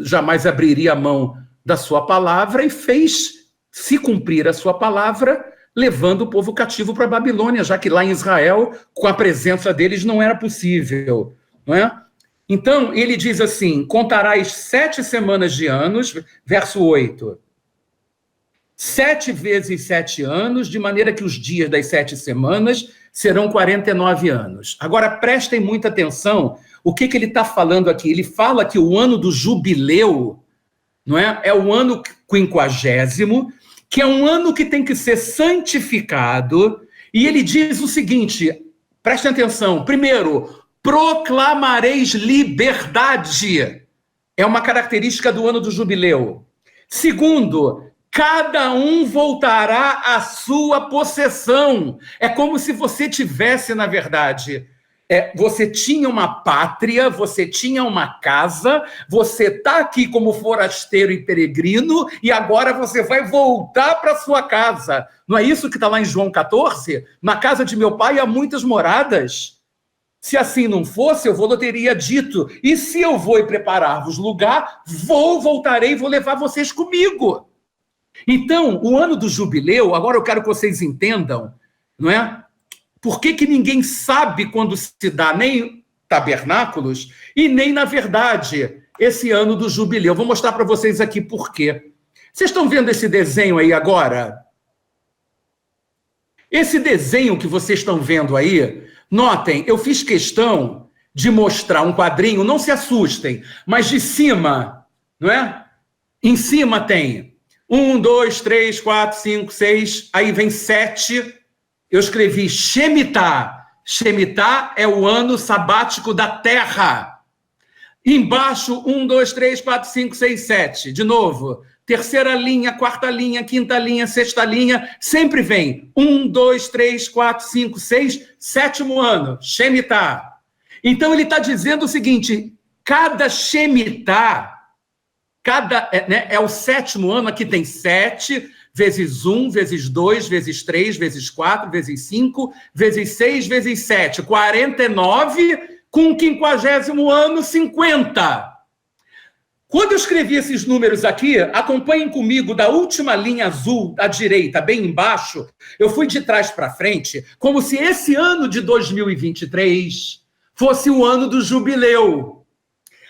jamais abriria a mão da sua palavra e fez se cumprir a sua palavra, levando o povo cativo para a Babilônia, já que lá em Israel, com a presença deles, não era possível. Não é? Então, ele diz assim, contarás 7 semanas de anos, verso 8, 7 vezes 7 anos, de maneira que os dias das 7 semanas serão 49 anos. Agora, prestem muita atenção, o que ele está falando aqui? Ele fala que o ano do jubileu, é o ano 50º, que é um ano que tem que ser santificado, e ele diz o seguinte, prestem atenção, primeiro, proclamareis liberdade, é uma característica do ano do jubileu. Segundo, cada um voltará à sua possessão, é como se você tivesse, na verdade, você tinha uma pátria, você tinha uma casa, você está aqui como forasteiro e peregrino, e agora você vai voltar para sua casa. Não é isso que está lá em João 14? Na casa de meu pai há muitas moradas. Se assim não fosse, eu teria dito, e se eu vou preparar-vos lugar, voltarei e vou levar vocês comigo. Então, o ano do jubileu, agora eu quero que vocês entendam, por que ninguém sabe quando se dá nem tabernáculos e nem, na verdade, esse ano do jubileu. Vou mostrar para vocês aqui por quê. Vocês estão vendo esse desenho aí agora? Esse desenho que vocês estão vendo aí, notem, eu fiz questão de mostrar um quadrinho, não se assustem, mas de cima, Em cima tem 1, 2, 3, 4, 5, 6, aí vem 7. Eu escrevi Shemitah. Shemitah é o ano sabático da terra. Embaixo, 1, 2, 3, 4, 5, 6, 7. De novo, terceira linha, quarta linha, quinta linha, sexta linha. Sempre vem 1, 2, 3, 4, 5, 6, sétimo ano. Shemitah. Então ele está dizendo o seguinte, cada Shemitah, é o sétimo ano, aqui tem 7... vezes 1, vezes 2, vezes 3, vezes 4, vezes 5, vezes 6, vezes 7, 49, com o 50º ano, 50. Quando eu escrevi esses números aqui, acompanhem comigo da última linha azul à direita, bem embaixo, eu fui de trás para frente, como se esse ano de 2023 fosse o ano do jubileu.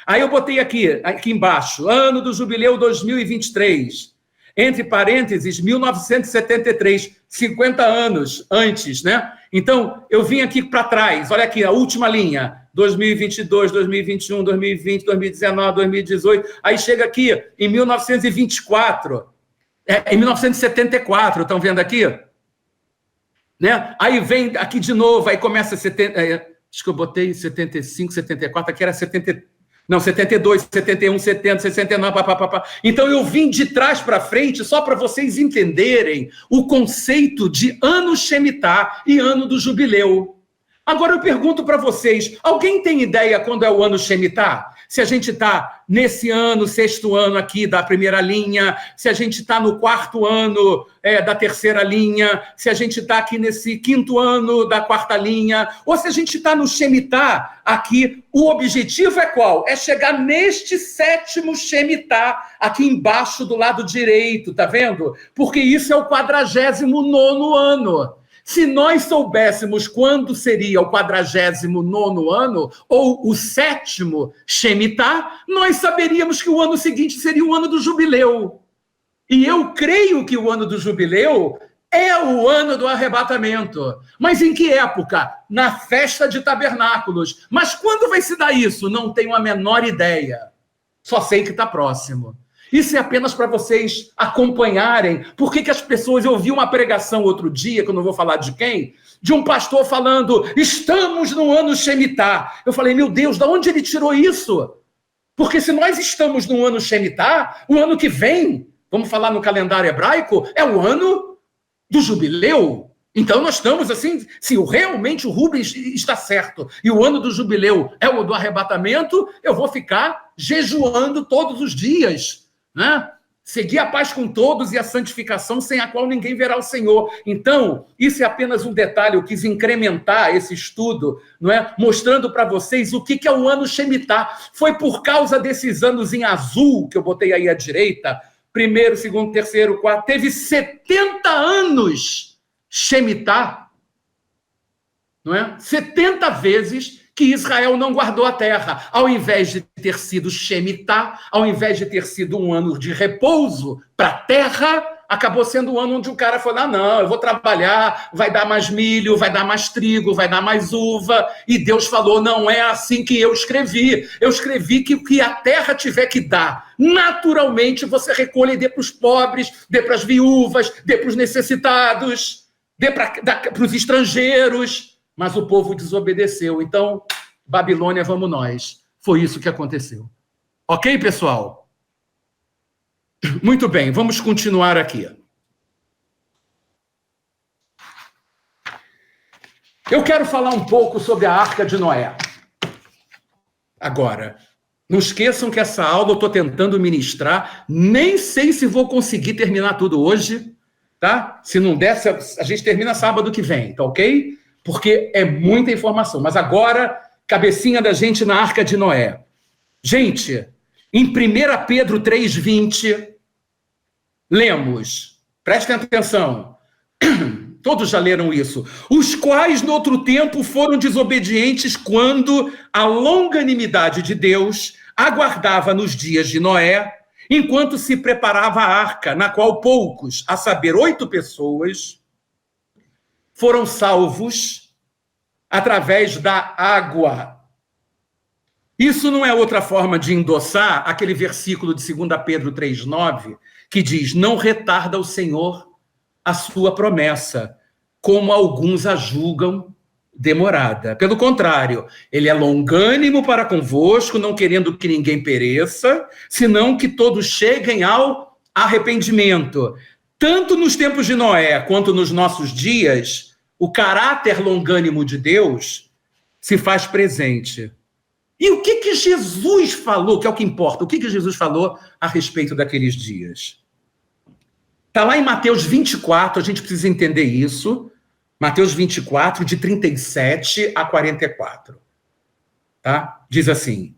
Aí eu botei aqui embaixo, ano do jubileu 2023. Entre parênteses, 1973, 50 anos antes, Então, eu vim aqui para trás, olha aqui, a última linha, 2022, 2021, 2020, 2019, 2018, aí chega aqui em 1924, em 1974, estão vendo aqui? Aí vem aqui de novo, aí começa, acho que eu botei 75, 74, aqui era 72, 71, 70, 69, papapá. Então eu vim de trás para frente só para vocês entenderem o conceito de ano Shemitah e ano do jubileu. Agora eu pergunto para vocês, alguém tem ideia quando é o ano Shemitah? Se a gente está nesse ano, 6º ano aqui da primeira linha, se a gente está no 4º ano da terceira linha, se a gente está aqui nesse 5º ano da 4ª linha, ou se a gente está no Shemitah aqui, o objetivo é qual? É chegar neste 7º Shemitah, aqui embaixo do lado direito, tá vendo? Porque isso é o 49º ano. Se nós soubéssemos quando seria o 49º ano, ou o 7º Shemitah, nós saberíamos que o ano seguinte seria o ano do jubileu. E eu creio que o ano do jubileu É o ano do arrebatamento. Mas em que época? Na festa de tabernáculos. Mas quando vai se dar isso? Não tenho a menor ideia. Só sei que está próximo. Isso é apenas para vocês acompanharem. Por que as pessoas... Eu ouvi uma pregação outro dia, que eu não vou falar de quem, de um pastor falando, estamos no ano Shemitah. Eu falei, meu Deus, de onde ele tirou isso? Porque se nós estamos no ano Shemitah, o ano que vem, vamos falar no calendário hebraico, é o ano do jubileu. Então nós estamos assim, se realmente o Rubens está certo e o ano do jubileu é o do arrebatamento, eu vou ficar jejuando todos os dias, né? Seguir a paz com todos e a santificação sem a qual ninguém verá o Senhor. Então, isso é apenas um detalhe, eu quis incrementar esse estudo, não é? Mostrando para vocês o que é o ano Shemitah. Foi por causa desses anos em azul, que eu botei aí à direita, primeiro, segundo, terceiro, quarto, teve 70 anos Shemitah, não é? 70 vezes que Israel não guardou a terra. Ao invés de ter sido Shemitah, ao invés de ter sido um ano de repouso para a terra, acabou sendo um ano onde o cara falou, não, eu vou trabalhar, vai dar mais milho, vai dar mais trigo, vai dar mais uva. E Deus falou, não é assim que eu escrevi. Eu escrevi que o que a terra tiver que dar, naturalmente você recolhe e dê para os pobres, dê para as viúvas, dê para os necessitados, dê para os estrangeiros. Mas o povo desobedeceu. Então, Babilônia, vamos nós. Foi isso que aconteceu. Ok, pessoal? Muito bem, vamos continuar aqui. Eu quero falar um pouco sobre a Arca de Noé. Agora, não esqueçam que essa aula eu estou tentando ministrar, nem sei se vou conseguir terminar tudo hoje, tá? Se não der, a gente termina sábado que vem, tá ok? Porque é muita informação. Mas agora, cabecinha da gente na Arca de Noé. Gente, em 1 Pedro 3,20, lemos, prestem atenção, todos já leram isso, os quais no outro tempo foram desobedientes quando a longanimidade de Deus aguardava nos dias de Noé, enquanto se preparava a arca, na qual poucos, a saber, 8 pessoas, foram salvos através da água. Isso não é outra forma de endossar aquele versículo de 2 Pedro 3,9, que diz, não retarda o Senhor a sua promessa, como alguns a julgam demorada. Pelo contrário, ele é longânimo para convosco, não querendo que ninguém pereça, senão que todos cheguem ao arrependimento. Tanto nos tempos de Noé, quanto nos nossos dias, o caráter longânimo de Deus se faz presente. E o que Jesus falou, que é o que importa, o que Jesus falou a respeito daqueles dias? Está lá em Mateus 24, a gente precisa entender isso. Mateus 24, de 37 a 44. Tá? Diz assim,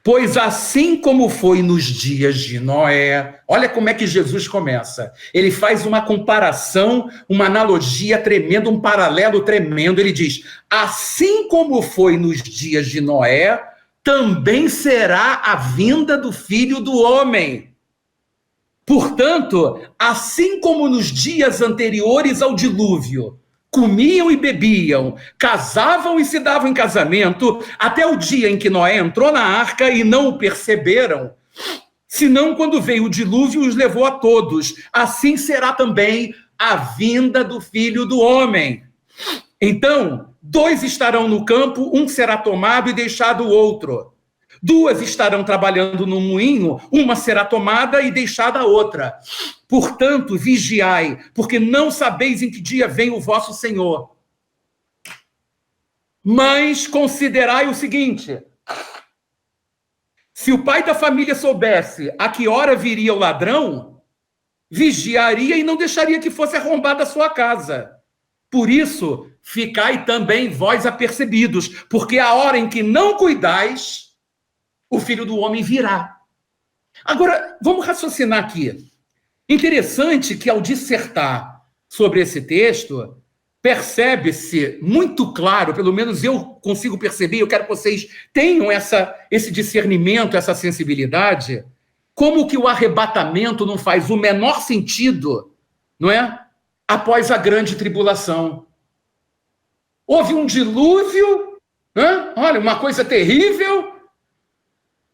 pois assim como foi nos dias de Noé, olha como é que Jesus começa. Ele faz uma comparação, uma analogia tremenda, um paralelo tremendo. Ele diz, assim como foi nos dias de Noé, também será a vinda do Filho do Homem. Portanto, assim como nos dias anteriores ao dilúvio, comiam e bebiam, casavam e se davam em casamento, até o dia em que Noé entrou na arca e não o perceberam, senão quando veio o dilúvio os levou a todos. Assim será também a vinda do Filho do Homem. Então, 2 estarão no campo, um será tomado e deixado o outro. 2 estarão trabalhando no moinho, uma será tomada e deixada a outra. Portanto, vigiai, porque não sabeis em que dia vem o vosso Senhor. Mas considerai o seguinte, se o pai da família soubesse a que hora viria o ladrão, vigiaria e não deixaria que fosse arrombada a sua casa. Por isso, ficai também vós apercebidos, porque a hora em que não cuidais, o Filho do Homem virá. Agora, vamos raciocinar aqui. Interessante que, ao dissertar sobre esse texto, percebe-se muito claro, pelo menos eu consigo perceber, eu quero que vocês tenham esse discernimento, essa sensibilidade, como que o arrebatamento não faz o menor sentido, não é? após a grande tribulação. Houve um dilúvio, né? Olha, uma coisa terrível.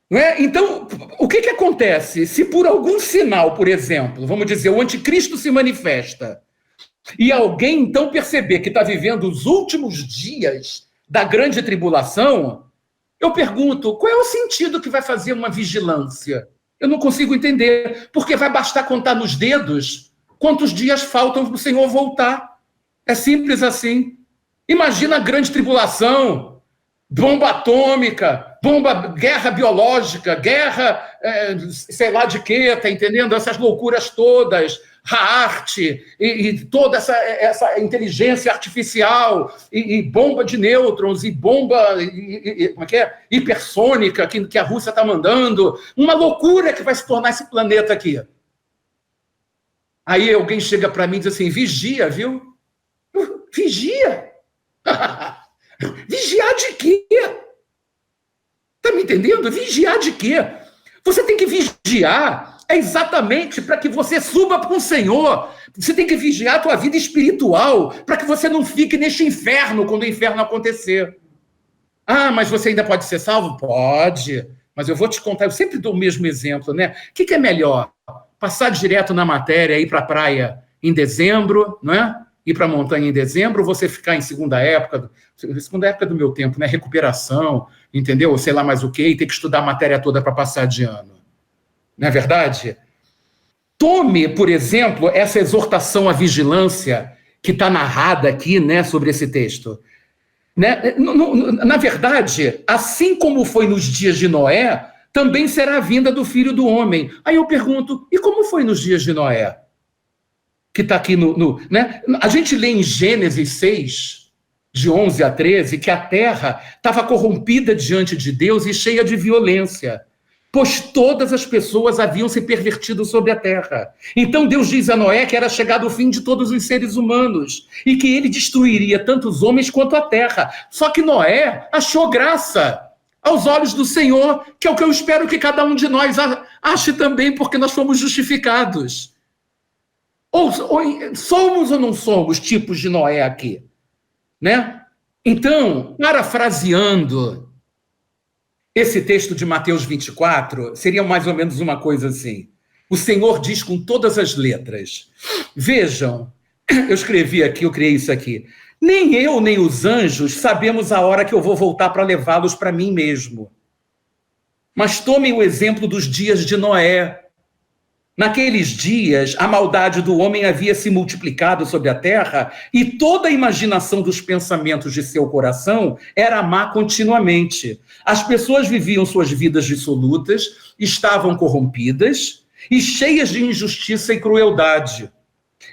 Né? Então, o que acontece? Se por algum sinal, por exemplo, vamos dizer, o anticristo se manifesta, e alguém então perceber que está vivendo os últimos dias da grande tribulação, eu pergunto, qual é o sentido que vai fazer uma vigilância? Eu não consigo entender, porque vai bastar contar nos dedos quantos dias faltam para o Senhor voltar. É simples assim. Imagina a grande tribulação, bomba atômica, guerra biológica, guerra, sei lá de quê, tá entendendo? Essas loucuras todas, Raarte, e toda essa inteligência artificial, e bomba de nêutrons, e bomba como é que é? Hipersônica que a Rússia está mandando. Uma loucura que vai se tornar esse planeta aqui. Aí alguém chega para mim e diz assim, vigia, viu? Vigia? Vigiar de quê? Tá me entendendo? Vigiar de quê? Você tem que vigiar exatamente para que você suba para o Senhor. Você tem que vigiar a tua vida espiritual para que você não fique neste inferno quando o inferno acontecer. Ah, mas você ainda pode ser salvo? Pode. Mas eu vou te contar, eu sempre dou o mesmo exemplo, né? O que é melhor? Passar direto na matéria, ir para a praia em dezembro, não é? Ir para a montanha em dezembro, ou você ficar em segunda época do meu tempo, né? Recuperação, entendeu? Sei lá mais o quê, e ter que estudar a matéria toda para passar de ano. Não é verdade? Tome, por exemplo, essa exortação à vigilância que está narrada aqui, né, sobre esse texto. Né? Na verdade, assim como foi nos dias de Noé, também será a vinda do Filho do Homem. Aí eu pergunto, e como foi nos dias de Noé? Que está aqui né? A gente lê em Gênesis 6, de 11 a 13, que a terra estava corrompida diante de Deus e cheia de violência, pois todas as pessoas haviam se pervertido sobre a terra. Então Deus diz a Noé que era chegado o fim de todos os seres humanos e que ele destruiria tanto os homens quanto a terra. Só que Noé achou graça aos olhos do Senhor, que é o que eu espero que cada um de nós ache também, porque nós fomos justificados. Ou somos ou não somos tipos de Noé aqui? Né? Então, parafraseando esse texto de Mateus 24, seria mais ou menos uma coisa assim. O Senhor diz com todas as letras, vejam, eu escrevi aqui, eu criei isso aqui, nem eu nem os anjos sabemos a hora que eu vou voltar para levá-los para mim mesmo. Mas tomem o exemplo dos dias de Noé. Naqueles dias, a maldade do homem havia se multiplicado sobre a terra e toda a imaginação dos pensamentos de seu coração era má continuamente. As pessoas viviam suas vidas dissolutas, estavam corrompidas e cheias de injustiça e crueldade.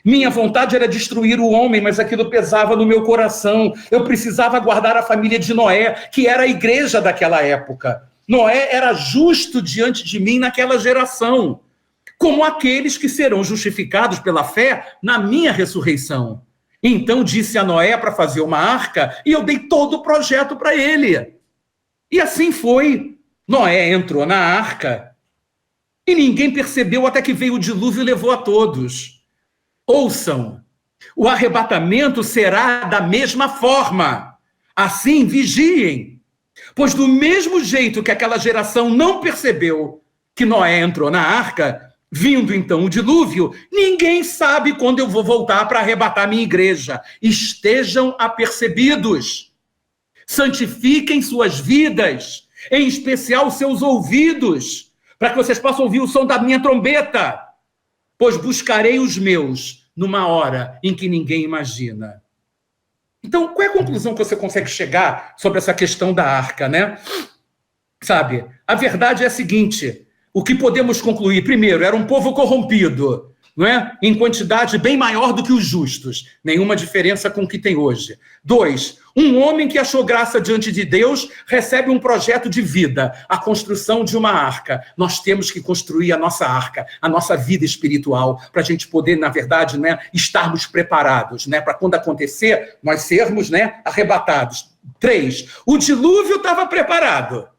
Minha vontade era destruir o homem, mas aquilo pesava no meu coração. Eu precisava guardar a família de Noé, que era a igreja daquela época. Noé era justo diante de mim naquela geração, como aqueles que serão justificados pela fé na minha ressurreição. Então disse a Noé para fazer uma arca, e eu dei todo o projeto para ele. E assim foi. Noé entrou na arca, e ninguém percebeu até que veio o dilúvio e levou a todos. Ouçam, o arrebatamento será da mesma forma. Assim, vigiem, pois do mesmo jeito que aquela geração não percebeu que Noé entrou na arca, vindo então o dilúvio, ninguém sabe quando eu vou voltar para arrebatar minha igreja. Estejam apercebidos. Santifiquem suas vidas, em especial seus ouvidos, para que vocês possam ouvir o som da minha trombeta, pois buscarei os meus numa hora em que ninguém imagina. Então, qual é a conclusão que você consegue chegar sobre essa questão da arca, né? Sabe, a verdade é a seguinte: o que podemos concluir? Primeiro, era um povo corrompido, não é? Em quantidade bem maior do que os justos. Nenhuma diferença com o que tem hoje. 2, um homem que achou graça diante de Deus recebe um projeto de vida, a construção de uma arca. Nós temos que construir a nossa arca, a nossa vida espiritual, para a gente poder, na verdade, né, estarmos preparados, né, para quando acontecer, nós sermos, né, arrebatados. 3, o dilúvio estava preparado.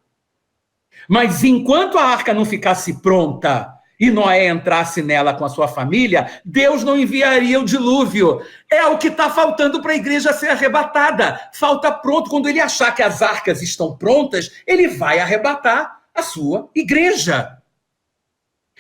Mas enquanto a arca não ficasse pronta e Noé entrasse nela com a sua família, Deus não enviaria o dilúvio. É o que está faltando para a igreja ser arrebatada. Falta pronto. Quando ele achar que as arcas estão prontas, ele vai arrebatar a sua igreja.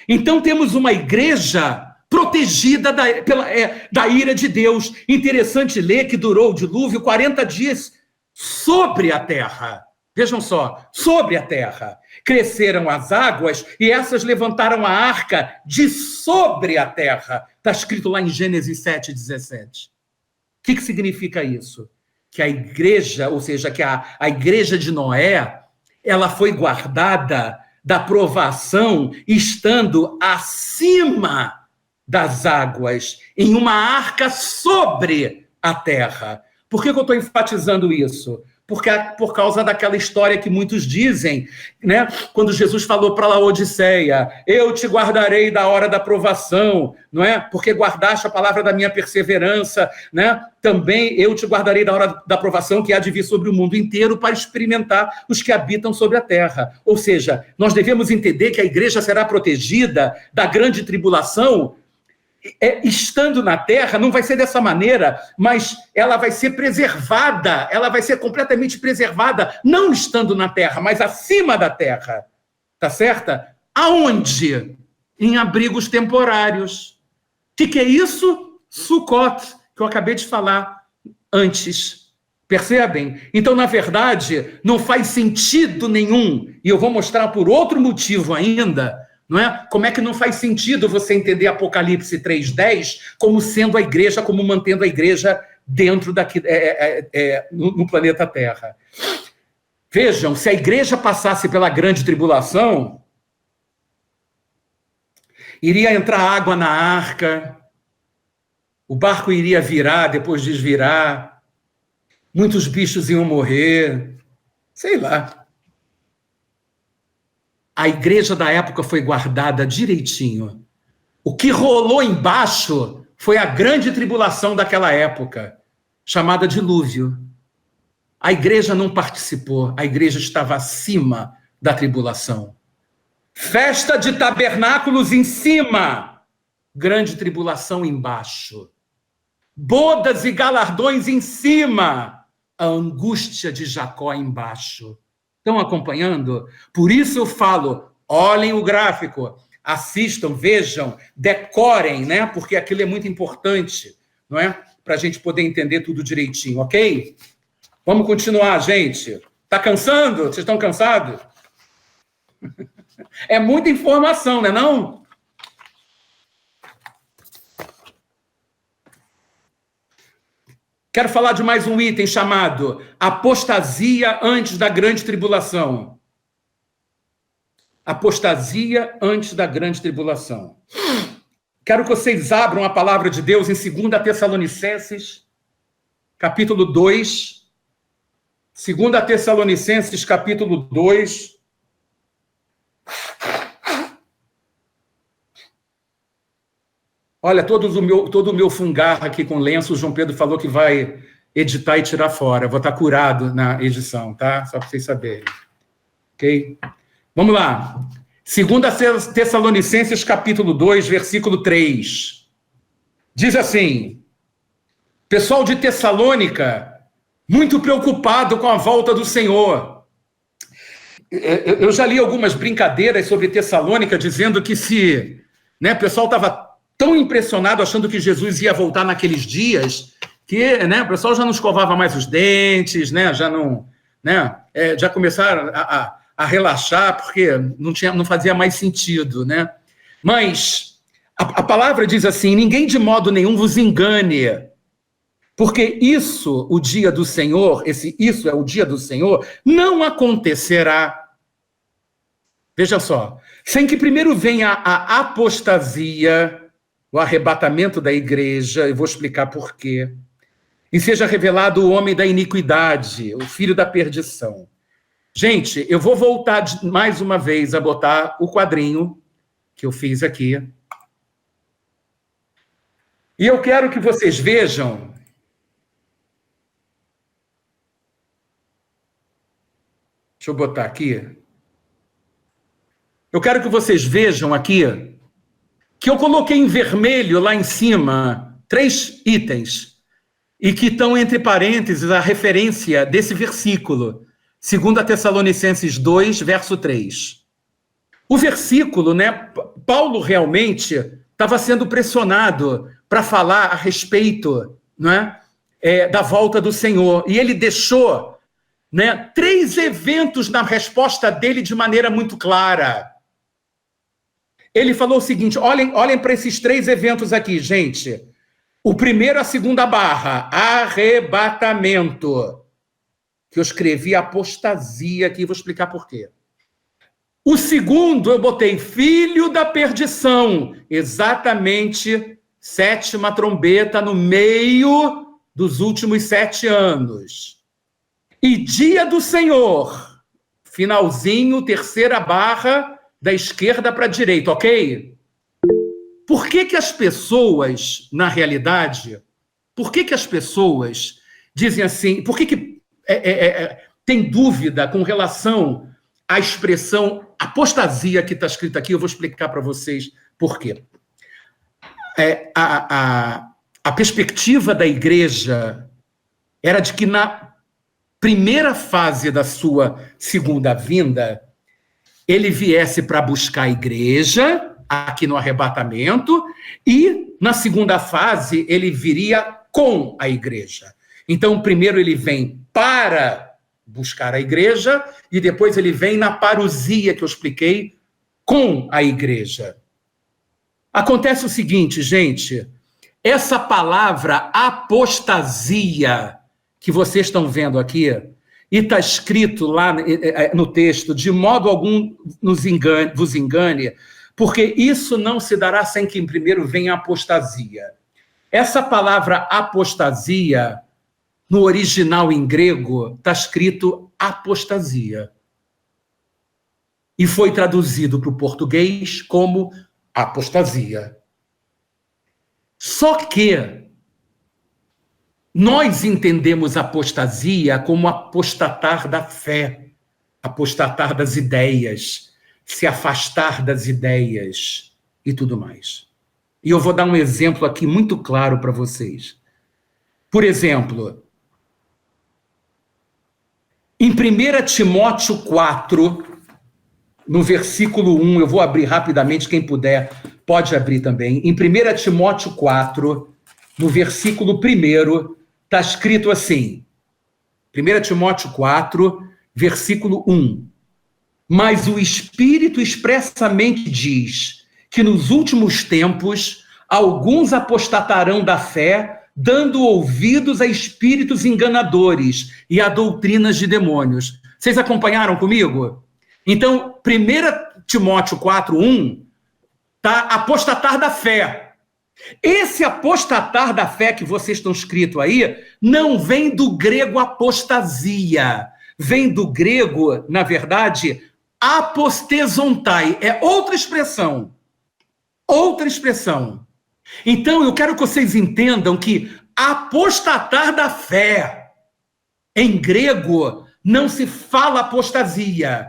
Então temos uma igreja protegida da ira de Deus. Interessante ler que durou o dilúvio 40 dias sobre a terra. Vejam só, sobre a terra. Cresceram as águas e essas levantaram a arca de sobre a terra. Está escrito lá em Gênesis 7:17. O que significa isso? Que a igreja, ou seja, que a igreja de Noé, ela foi guardada da provação estando acima das águas, em uma arca sobre a terra. Por que eu estou enfatizando isso? Porque por causa daquela história que muitos dizem, né? Quando Jesus falou para Laodiceia, eu te guardarei da hora da provação, não é? Porque guardaste a palavra da minha perseverança, né? Também eu te guardarei da hora da provação que há de vir sobre o mundo inteiro para experimentar os que habitam sobre a terra. Ou seja, nós devemos entender que a igreja será protegida da grande tribulação, estando na terra. Não vai ser dessa maneira, mas ela vai ser preservada, ela vai ser completamente preservada, não estando na terra, mas acima da terra, tá certa? Aonde? Em abrigos temporários. O que é isso? Sukkot, que eu acabei de falar antes. Percebem? Então, na verdade, não faz sentido nenhum, e eu vou mostrar por outro motivo ainda, não é? Como é que não faz sentido você entender Apocalipse 3:10 como sendo a igreja, como mantendo a igreja dentro daqui, no planeta Terra? Vejam, se a igreja passasse pela grande tribulação, iria entrar água na arca, o barco iria virar, depois desvirar, muitos bichos iam morrer, sei lá. A igreja da época foi guardada direitinho. O que rolou embaixo foi a grande tribulação daquela época, chamada dilúvio. A igreja não participou, a igreja estava acima da tribulação. Festa de tabernáculos em cima, grande tribulação embaixo. Bodas e galardões em cima, a angústia de Jacó embaixo. Estão acompanhando? Por isso eu falo, olhem o gráfico, assistam, vejam, decorem, né? Porque aquilo é muito importante, não é? Para a gente poder entender tudo direitinho, ok? Vamos continuar, gente. Tá cansando? Vocês estão cansados? É muita informação, não é não? Quero falar de mais um item chamado apostasia antes da grande tribulação. Apostasia antes da grande tribulação. Quero que vocês abram a palavra de Deus em 2 Tessalonicenses, capítulo 2. 2 Tessalonicenses, capítulo 2. Olha, todo o meu fungar aqui com lenço, o João Pedro falou que vai editar e tirar fora. Vou estar curado na edição, tá? Só para vocês saberem. Ok? Vamos lá. 2 Tessalonicenses, capítulo 2, versículo 3. Diz assim: pessoal de Tessalônica, muito preocupado com a volta do Senhor. Eu já li algumas brincadeiras sobre Tessalônica, dizendo que o pessoal estava tão impressionado, achando que Jesus ia voltar naqueles dias, que o pessoal já não escovava mais os dentes, já não, já começaram a relaxar, porque não fazia mais sentido, Mas a palavra diz assim: ninguém de modo nenhum vos engane, porque isso, o dia do Senhor, isso é o dia do Senhor, não acontecerá. Veja só, sem que primeiro venha a apostasia, o arrebatamento da igreja, eu vou explicar por quê, e seja revelado o homem da iniquidade, o filho da perdição. Gente, eu vou voltar mais uma vez a botar o quadrinho que eu fiz aqui. E eu quero que vocês vejam deixa eu botar aqui. Eu quero que vocês vejam aqui que eu coloquei em vermelho lá em cima, 3 itens, e que estão entre parênteses a referência desse versículo, 2 Tessalonicenses 2, verso 3. O versículo, né, Paulo realmente estava sendo pressionado para falar a respeito, né, da volta do Senhor, e ele deixou, né, 3 eventos na resposta dele de maneira muito clara. Ele falou o seguinte, olhem para esses 3 eventos aqui, gente. O primeiro, a segunda barra, arrebatamento, que eu escrevi apostasia aqui, vou explicar por quê. O segundo, eu botei filho da perdição, exatamente 7ª trombeta no meio dos últimos 7 anos. E dia do Senhor, finalzinho, 3ª barra, da esquerda para a direita, ok? Por que as pessoas, na realidade, por que as pessoas dizem assim, por que tem dúvida com relação à expressão apostasia que está escrita aqui? Eu vou explicar para vocês por quê. A perspectiva da igreja era de que na primeira fase da sua segunda vinda, ele viesse para buscar a igreja, aqui no arrebatamento, e na segunda fase ele viria com a igreja. Então, primeiro ele vem para buscar a igreja, e depois ele vem na parousia que eu expliquei, com a igreja. Acontece o seguinte, gente, essa palavra apostasia que vocês estão vendo aqui, e está escrito lá no texto, de modo algum vos engane, porque isso não se dará sem que primeiro venha a apostasia. Essa palavra apostasia, no original em grego, está escrito apostasia. E foi traduzido para o português como apostasia. Só que nós entendemos apostasia como apostatar da fé, apostatar das ideias, se afastar das ideias e tudo mais. E eu vou dar um exemplo aqui muito claro para vocês. Por exemplo, em 1 Timóteo 4, no versículo 1, eu vou abrir rapidamente, quem puder pode abrir também. Em 1 Timóteo 4, no versículo 1, está escrito assim, 1 Timóteo 4, versículo 1. Mas o Espírito expressamente diz que nos últimos tempos alguns apostatarão da fé, dando ouvidos a espíritos enganadores e a doutrinas de demônios. Vocês acompanharam comigo? Então, 1 Timóteo 4, 1, está apostatar da fé. Esse apostatar da fé que vocês estão escrito aí, não vem do grego apostasia, vem do grego, na verdade, apostesontai, é outra expressão. Outra expressão. Então, eu quero que vocês entendam que apostatar da fé, em grego, não se fala apostasia.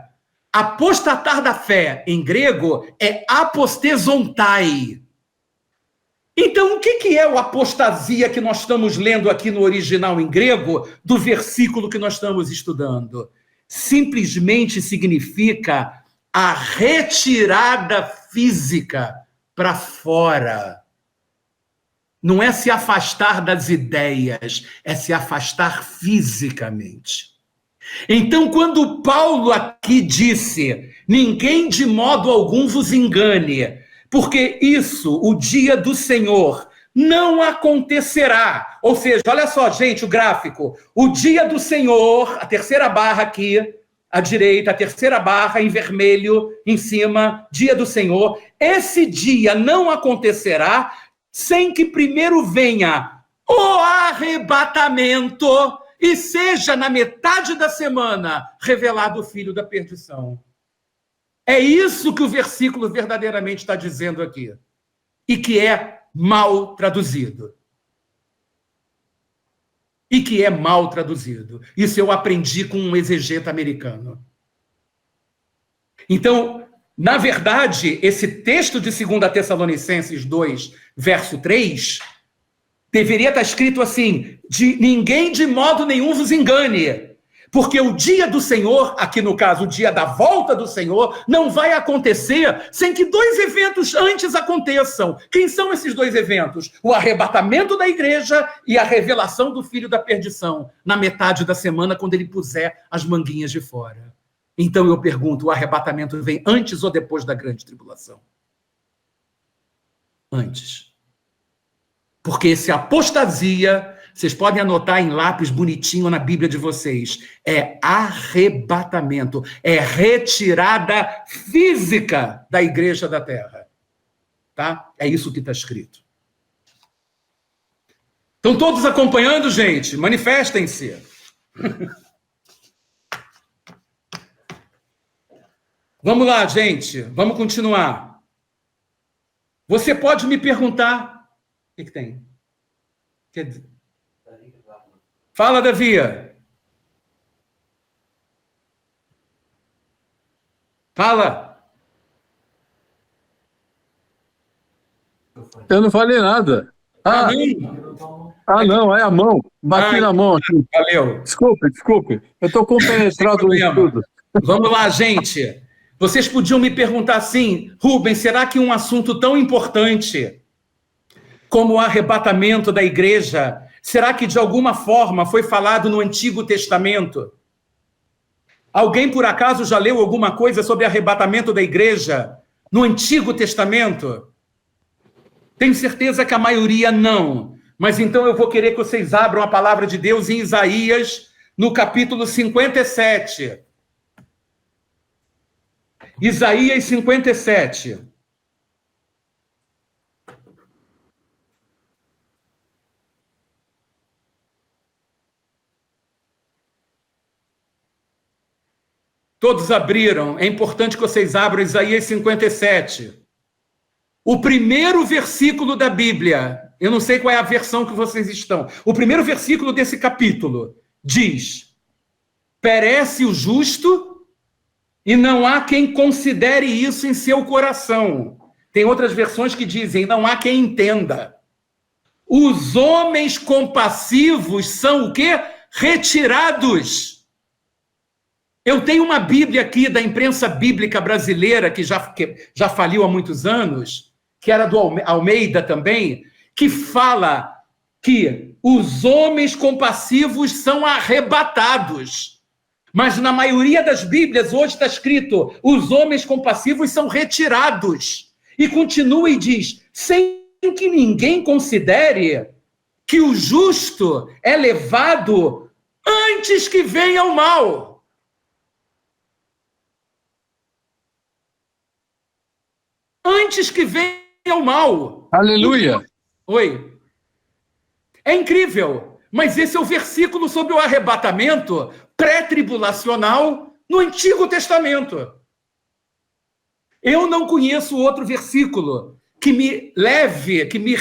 Apostatar da fé, em grego, é apostesontai. Então, o que é o apostasia que nós estamos lendo aqui no original em grego, do versículo que nós estamos estudando? Simplesmente significa a retirada física para fora. Não é se afastar das ideias, é se afastar fisicamente. Então, quando Paulo aqui disse, ninguém de modo algum vos engane, porque isso, o dia do Senhor, não acontecerá. Ou seja, olha só, gente, o gráfico. O dia do Senhor, a 3ª barra aqui, à direita, a 3ª barra em vermelho, em cima, dia do Senhor. Esse dia não acontecerá sem que primeiro venha o arrebatamento e seja na metade da semana revelado o filho da perdição. É isso que o versículo verdadeiramente está dizendo aqui. E que é mal traduzido. E que é mal traduzido. Isso eu aprendi com um exegeta americano. Então, Na verdade, esse texto de 2 Tessalonicenses 2, verso 3, deveria estar escrito assim: ninguém de modo nenhum vos engane, porque o dia do Senhor, aqui no caso o dia da volta do Senhor, não vai acontecer sem que 2 eventos antes aconteçam. Quem são esses 2 eventos? O arrebatamento da igreja e a revelação do filho da perdição, na metade da semana, quando ele puser as manguinhas de fora. Então eu pergunto, o arrebatamento vem antes ou depois da grande tribulação? Antes. Porque esse apostasia, vocês podem anotar em lápis bonitinho na Bíblia de vocês, é arrebatamento, é retirada física da igreja da terra. Tá? É isso que está escrito. Estão todos acompanhando, gente? Manifestem-se. Vamos lá, gente. Vamos continuar. Você pode me perguntar... O que tem? Fala, Davi. Fala. Eu não falei nada. Não, é a mão. Bati na mão aqui. Valeu. Desculpe. Eu estou compenetrado no estudo. Vamos lá, gente. Vocês podiam me perguntar assim, Rubens, será que um assunto tão importante como o arrebatamento da igreja, será que de alguma forma foi falado no Antigo Testamento? Alguém por acaso já leu alguma coisa sobre arrebatamento da igreja no Antigo Testamento? Tenho certeza que a maioria não, mas então eu vou querer que vocês abram a palavra de Deus em Isaías, no capítulo 57. Isaías 57. Todos abriram. É importante que vocês abram Isaías 57. O primeiro versículo da Bíblia, eu não sei qual é a versão que vocês estão. O primeiro versículo desse capítulo diz: perece o justo e não há quem considere isso em seu coração. Tem outras versões que dizem: não há quem entenda. Os homens compassivos são o quê? Retirados. Eu tenho uma Bíblia aqui da imprensa bíblica brasileira, que já faliu há muitos anos, que era do Almeida também, que fala que os homens compassivos são arrebatados. Mas na maioria das Bíblias hoje está escrito: os homens compassivos são retirados. E continua e diz: sem que ninguém considere que o justo é levado antes que venha o mal. Antes que venha o mal. Aleluia. Oi. É incrível, mas esse é o versículo sobre o arrebatamento pré-tribulacional no Antigo Testamento. Eu não conheço outro versículo que me leve, que me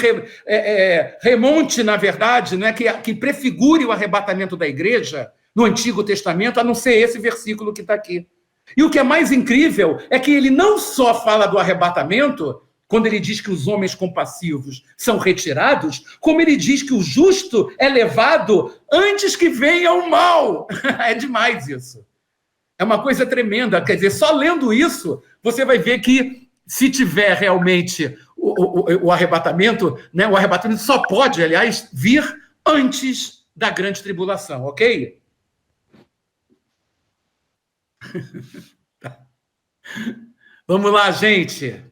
remonte, na verdade, né, que prefigure o arrebatamento da igreja no Antigo Testamento, a não ser esse versículo que está aqui. E o que é mais incrível é que ele não só fala do arrebatamento, quando ele diz que os homens compassivos são retirados, como ele diz que o justo é levado antes que venha o mal. É demais isso. É uma coisa tremenda. Quer dizer, só lendo isso, você vai ver que se tiver realmente o arrebatamento, né, o arrebatamento só pode, aliás, vir antes da grande tribulação, ok? Vamos lá, gente.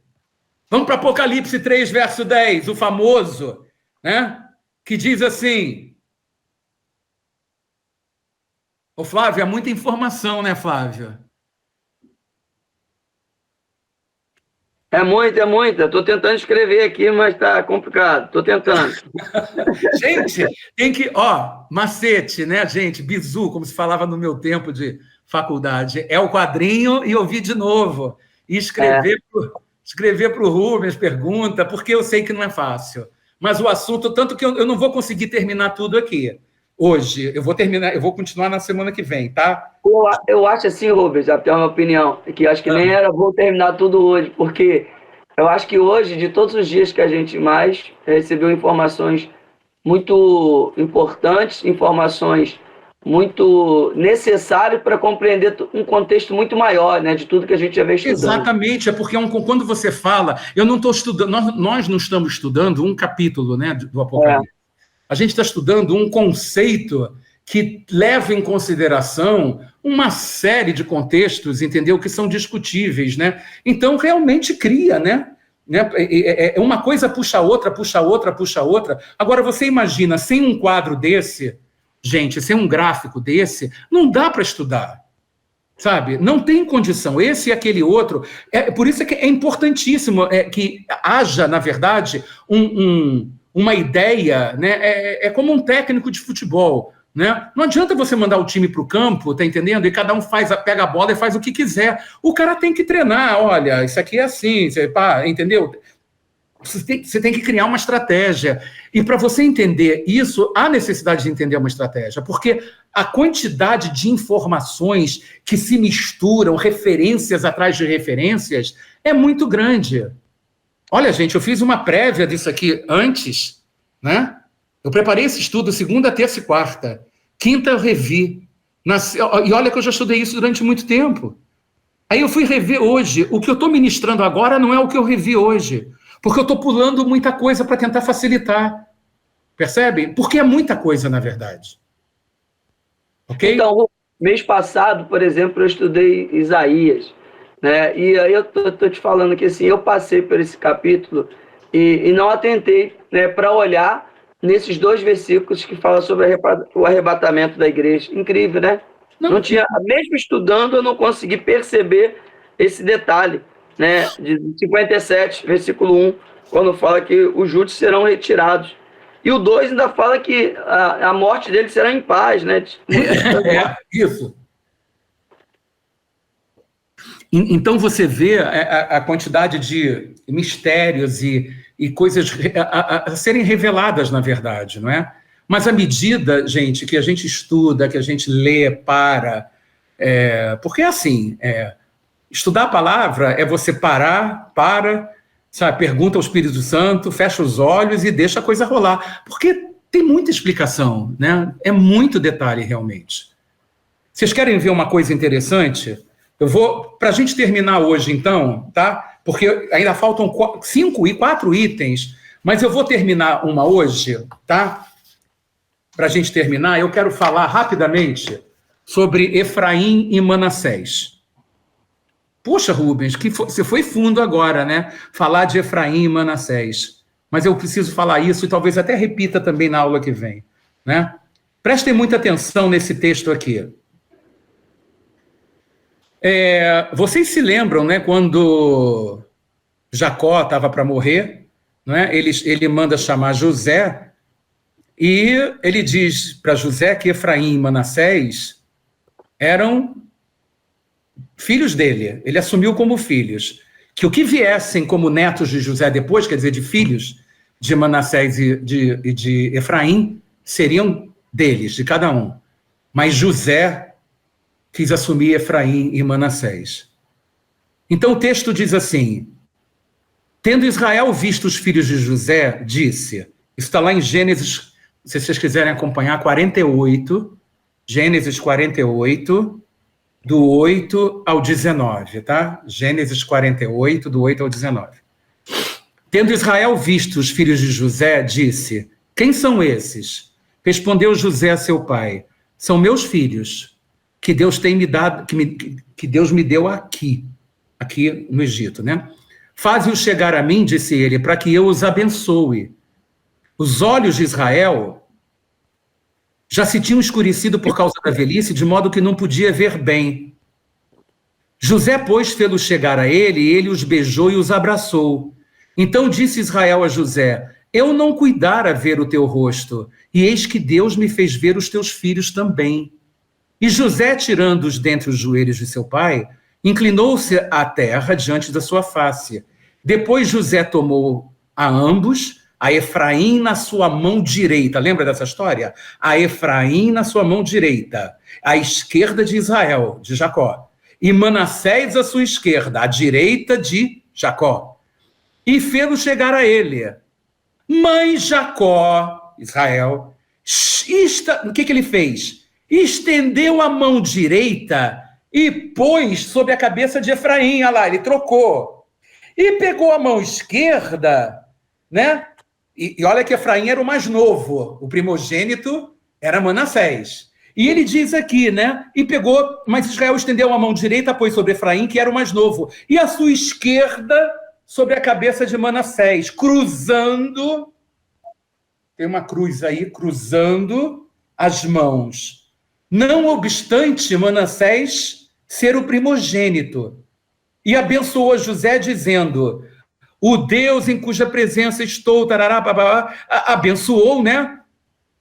Vamos para Apocalipse 3, verso 10, o famoso, né? Que diz assim... Ô, Flávio, é muita informação, né, Flávio? É muita. Estou tentando escrever aqui, mas está complicado. Estou tentando. Gente, tem que... Ó, macete, né, gente? Bizu, como se falava no meu tempo de faculdade. É o quadrinho e ouvir de novo. E escrever para o Rubens, pergunta, porque eu sei que não é fácil. Mas o assunto, tanto que eu não vou conseguir terminar tudo aqui. hoje. Eu vou terminar, eu vou continuar na semana que vem, tá? Eu acho assim, Rubens, até a minha opinião, que eu acho que nem era bom terminar tudo hoje, porque eu acho que hoje, de todos os dias que a gente mais recebeu informações muito importantes, informações muito necessárias para compreender um contexto muito maior, né, de tudo que a gente já vem estudando. Exatamente, é porque quando você fala, eu não estou estudando, nós não estamos estudando um capítulo, né, do Apocalipse. A gente está estudando um conceito que leva em consideração uma série de contextos, entendeu, que são discutíveis, né? Então, realmente cria, né? Uma coisa puxa a outra, puxa a outra, puxa a outra. Agora, você imagina, sem um quadro desse, gente, sem um gráfico desse, não dá para estudar, sabe? Não tem condição. Esse e aquele outro. Por isso é que é importantíssimo que haja, na verdade, uma ideia, né? É como um técnico de futebol, né? Não adianta você mandar o time para o campo, tá entendendo? E cada um pega a bola e faz o que quiser. O cara tem que treinar. Olha, isso aqui é assim, entendeu? Você tem que criar uma estratégia. E para você entender isso, há necessidade de entender uma estratégia, porque a quantidade de informações que se misturam, referências atrás de referências, é muito grande. Olha, gente, eu fiz uma prévia disso aqui antes, né? Eu preparei esse estudo segunda, terça e quarta. Quinta eu revi. E olha que eu já estudei isso durante muito tempo. Aí eu fui rever hoje. O que eu estou ministrando agora não é o que eu revi hoje. Porque eu estou pulando muita coisa para tentar facilitar. Percebem? Porque é muita coisa, na verdade. Ok? Então, mês passado, por exemplo, eu estudei Isaías, né? E aí eu tô te falando que assim, eu passei por esse capítulo e não atentei, né, para olhar nesses 2 versículos que falam sobre o arrebatamento da igreja. Incrível, né? Não tinha, mesmo estudando, eu não consegui perceber esse detalhe, né? De 57, versículo 1, quando fala que os justos serão retirados. E o 2 ainda fala que a morte dele será em paz, né? Isso. Então você vê a quantidade de mistérios e coisas a serem reveladas, na verdade, não é? Mas à medida, gente, que a gente estuda, que a gente lê, porque assim, estudar a palavra é você parar, sabe, pergunta ao Espírito Santo, fecha os olhos e deixa a coisa rolar, porque tem muita explicação, né? É muito detalhe, realmente. Vocês querem ver uma coisa interessante? Eu vou, para a gente terminar hoje, então, tá? Porque ainda faltam 4 itens, mas eu vou terminar uma hoje, tá? Para a gente terminar, eu quero falar rapidamente sobre Efraim e Manassés. Poxa, Rubens, você foi fundo agora, né? Falar de Efraim e Manassés. Mas eu preciso falar isso e talvez até repita também na aula que vem, né? Prestem muita atenção nesse texto aqui. Vocês se lembram, né, quando Jacó estava para morrer, né, ele manda chamar José e ele diz para José que Efraim e Manassés eram filhos dele, ele assumiu como filhos, que o que viessem como netos de José depois, quer dizer, de filhos de Manassés e de Efraim, seriam deles, de cada um. Mas José quis assumir Efraim e Manassés. Então o texto diz assim: tendo Israel visto os filhos de José, disse, isso está lá em Gênesis, se vocês quiserem acompanhar, 48, Gênesis 48, do 8 ao 19, tá? Gênesis 48, do 8 ao 19. Tendo Israel visto os filhos de José, disse, quem são esses? Respondeu José a seu pai, são meus filhos, que Deus tem me dado, que Deus me deu aqui no Egito, né? Faze-os chegar a mim, disse ele, para que eu os abençoe. Os olhos de Israel já se tinham escurecido por causa da velhice, de modo que não podia ver bem. José, pois, fê-los chegar a ele, e ele os beijou e os abraçou. Então disse Israel a José, eu não cuidara ver o teu rosto, e eis que Deus me fez ver os teus filhos também. E José, tirando-os dentre os joelhos de seu pai, inclinou-se à terra diante da sua face. Depois José tomou a ambos, a Efraim na sua mão direita. Lembra dessa história? A Efraim na sua mão direita, à esquerda de Israel, de Jacó. E Manassés à sua esquerda, à direita de Jacó. E fê-lo chegar a ele. Mas Jacó, Israel, o que ele fez? Estendeu a mão direita e pôs sobre a cabeça de Efraim. Olha lá, ele trocou. E pegou a mão esquerda, né? E olha que Efraim era o mais novo, o primogênito era Manassés. E ele diz aqui, né? E pegou, mas Israel estendeu a mão direita, pôs sobre Efraim, que era o mais novo, e a sua esquerda sobre a cabeça de Manassés, cruzando, tem uma cruz aí, cruzando as mãos. Não obstante Manassés ser o primogênito. E abençoou José, dizendo: o Deus em cuja presença estou, tarará, babá, abençoou, né?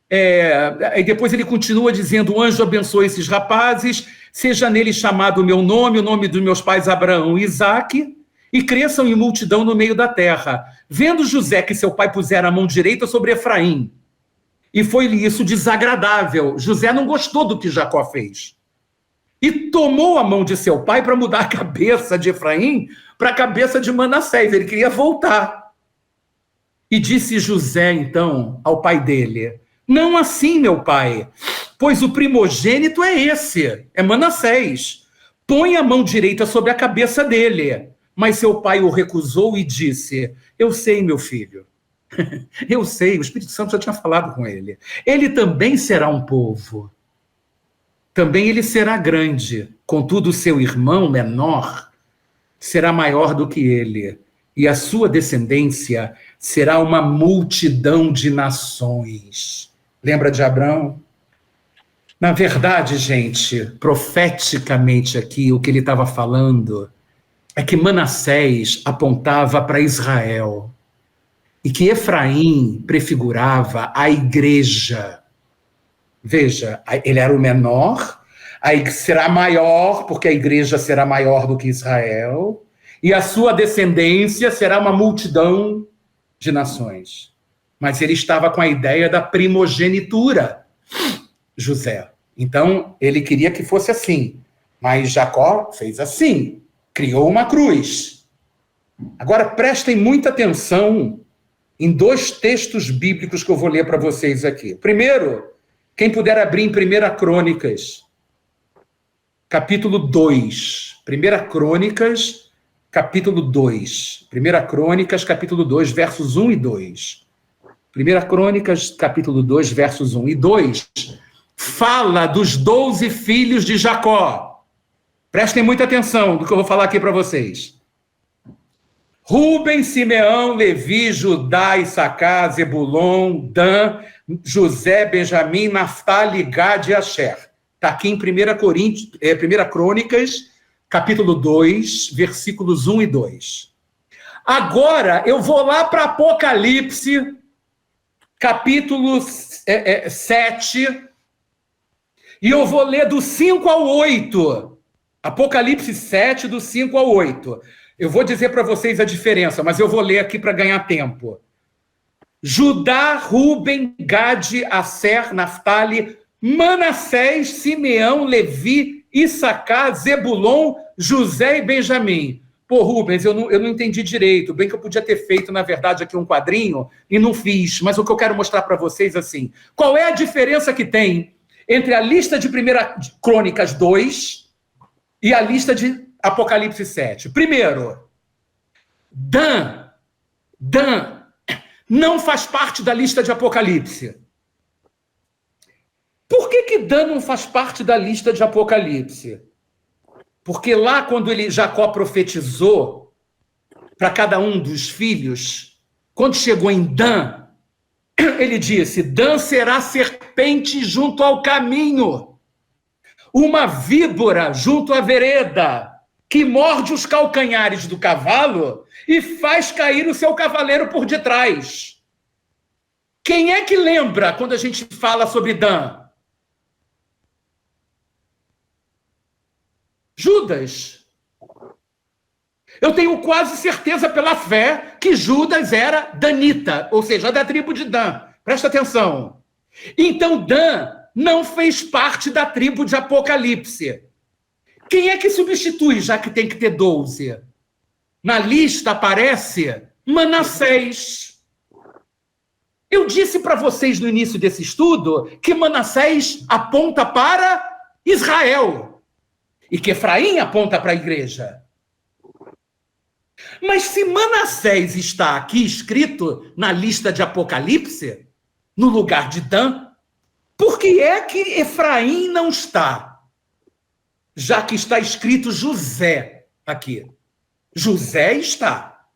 E depois ele continua dizendo: o anjo abençoa esses rapazes, seja nele chamado o meu nome, o nome dos meus pais Abraão e Isaque, e cresçam em multidão no meio da terra. Vendo José que seu pai pusera a mão direita sobre Efraim, e foi-lhe isso desagradável. José não gostou do que Jacó fez. E tomou a mão de seu pai para mudar a cabeça de Efraim para a cabeça de Manassés. Ele queria voltar. E disse José, então, ao pai dele: não assim, meu pai, pois o primogênito é esse, é Manassés. Põe a mão direita sobre a cabeça dele. Mas seu pai o recusou e disse: eu sei, meu filho. Eu sei, o Espírito Santo já tinha falado com ele. Ele também será um povo. Também ele será grande, contudo seu irmão menor será maior do que ele, e a sua descendência será uma multidão de nações. Lembra de Abraão? Na verdade, gente, profeticamente aqui, o que ele estava falando é que Manassés apontava para Israel, e que Efraim prefigurava a igreja. Veja, ele era o menor, aí será maior, porque a igreja será maior do que Israel, e a sua descendência será uma multidão de nações. Mas ele estava com a ideia da primogenitura, José. Então, ele queria que fosse assim. Mas Jacó fez assim, criou uma cruz. Agora, prestem muita atenção em dois textos bíblicos que eu vou ler para vocês aqui. Primeiro, quem puder abrir em 1 Crônicas, capítulo 2. 1 Crônicas, capítulo 2. 1 Crônicas, capítulo 2, versos 1 e 2. 1 Crônicas, capítulo 2, versos 1 e 2, fala dos 12 filhos de Jacó. Prestem muita atenção do que eu vou falar aqui para vocês. Rúben, Simeão, Levi, Judá, Issacar, Zebulon, Dan, José, Benjamim, Naftali, Gad e Asher. Está aqui em 1 Crônicas, capítulo 2, versículos 1 e 2. Agora, eu vou lá para Apocalipse, capítulo 7, e eu vou ler do 5 ao 8. Apocalipse 7, do 5 ao 8. Eu vou dizer para vocês a diferença, mas eu vou ler aqui para ganhar tempo. Judá, Rúben, Gade, Asser, Naftali, Manassés, Simeão, Levi, Issacar, Zebulon, José e Benjamim. Pô, Rubens, eu não entendi direito. Bem que eu podia ter feito, na verdade, aqui um quadrinho e não fiz. Mas o que eu quero mostrar para vocês, assim, qual é a diferença que tem entre a lista de 1 Crônicas 2 e a lista de Apocalipse 7. Primeiro, Dan não faz parte da lista de Apocalipse. Por que Dan não faz parte da lista de Apocalipse? Porque lá, quando Jacó profetizou para cada um dos filhos, quando chegou em Dan, ele disse: Dan será serpente junto ao caminho, uma víbora junto à vereda, que morde os calcanhares do cavalo e faz cair o seu cavaleiro por detrás. Quem é que lembra quando a gente fala sobre Dan? Judas. Eu tenho quase certeza pela fé que Judas era danita, ou seja, da tribo de Dan. Presta atenção. Então Dan não fez parte da tribo de Apocalipse. Quem é que substitui, já que tem que ter 12? Na lista aparece Manassés. Eu disse para vocês no início desse estudo que Manassés aponta para Israel e que Efraim aponta para a igreja. Mas se Manassés está aqui escrito na lista de Apocalipse, no lugar de Dan, por que é que Efraim não está? Já que está escrito José aqui. José está.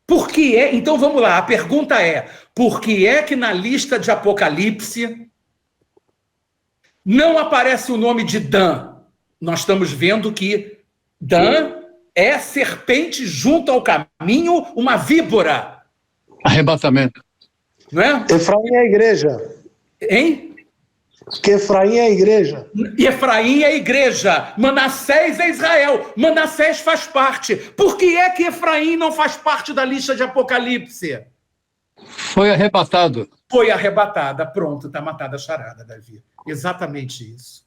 Por que é? Então vamos lá, a pergunta é: por que é que na lista de Apocalipse não aparece o nome de Dan? Nós estamos vendo que Dan é serpente junto ao caminho, uma víbora. Arrebatamento. Não é? Efraim é a igreja. Hein? Que Efraim é a igreja. E Efraim é a igreja, Manassés é Israel, Manassés faz parte. Por que é que Efraim não faz parte da lista de Apocalipse? Foi arrebatado. Foi arrebatada, pronto, está matada a charada, Davi. Exatamente isso.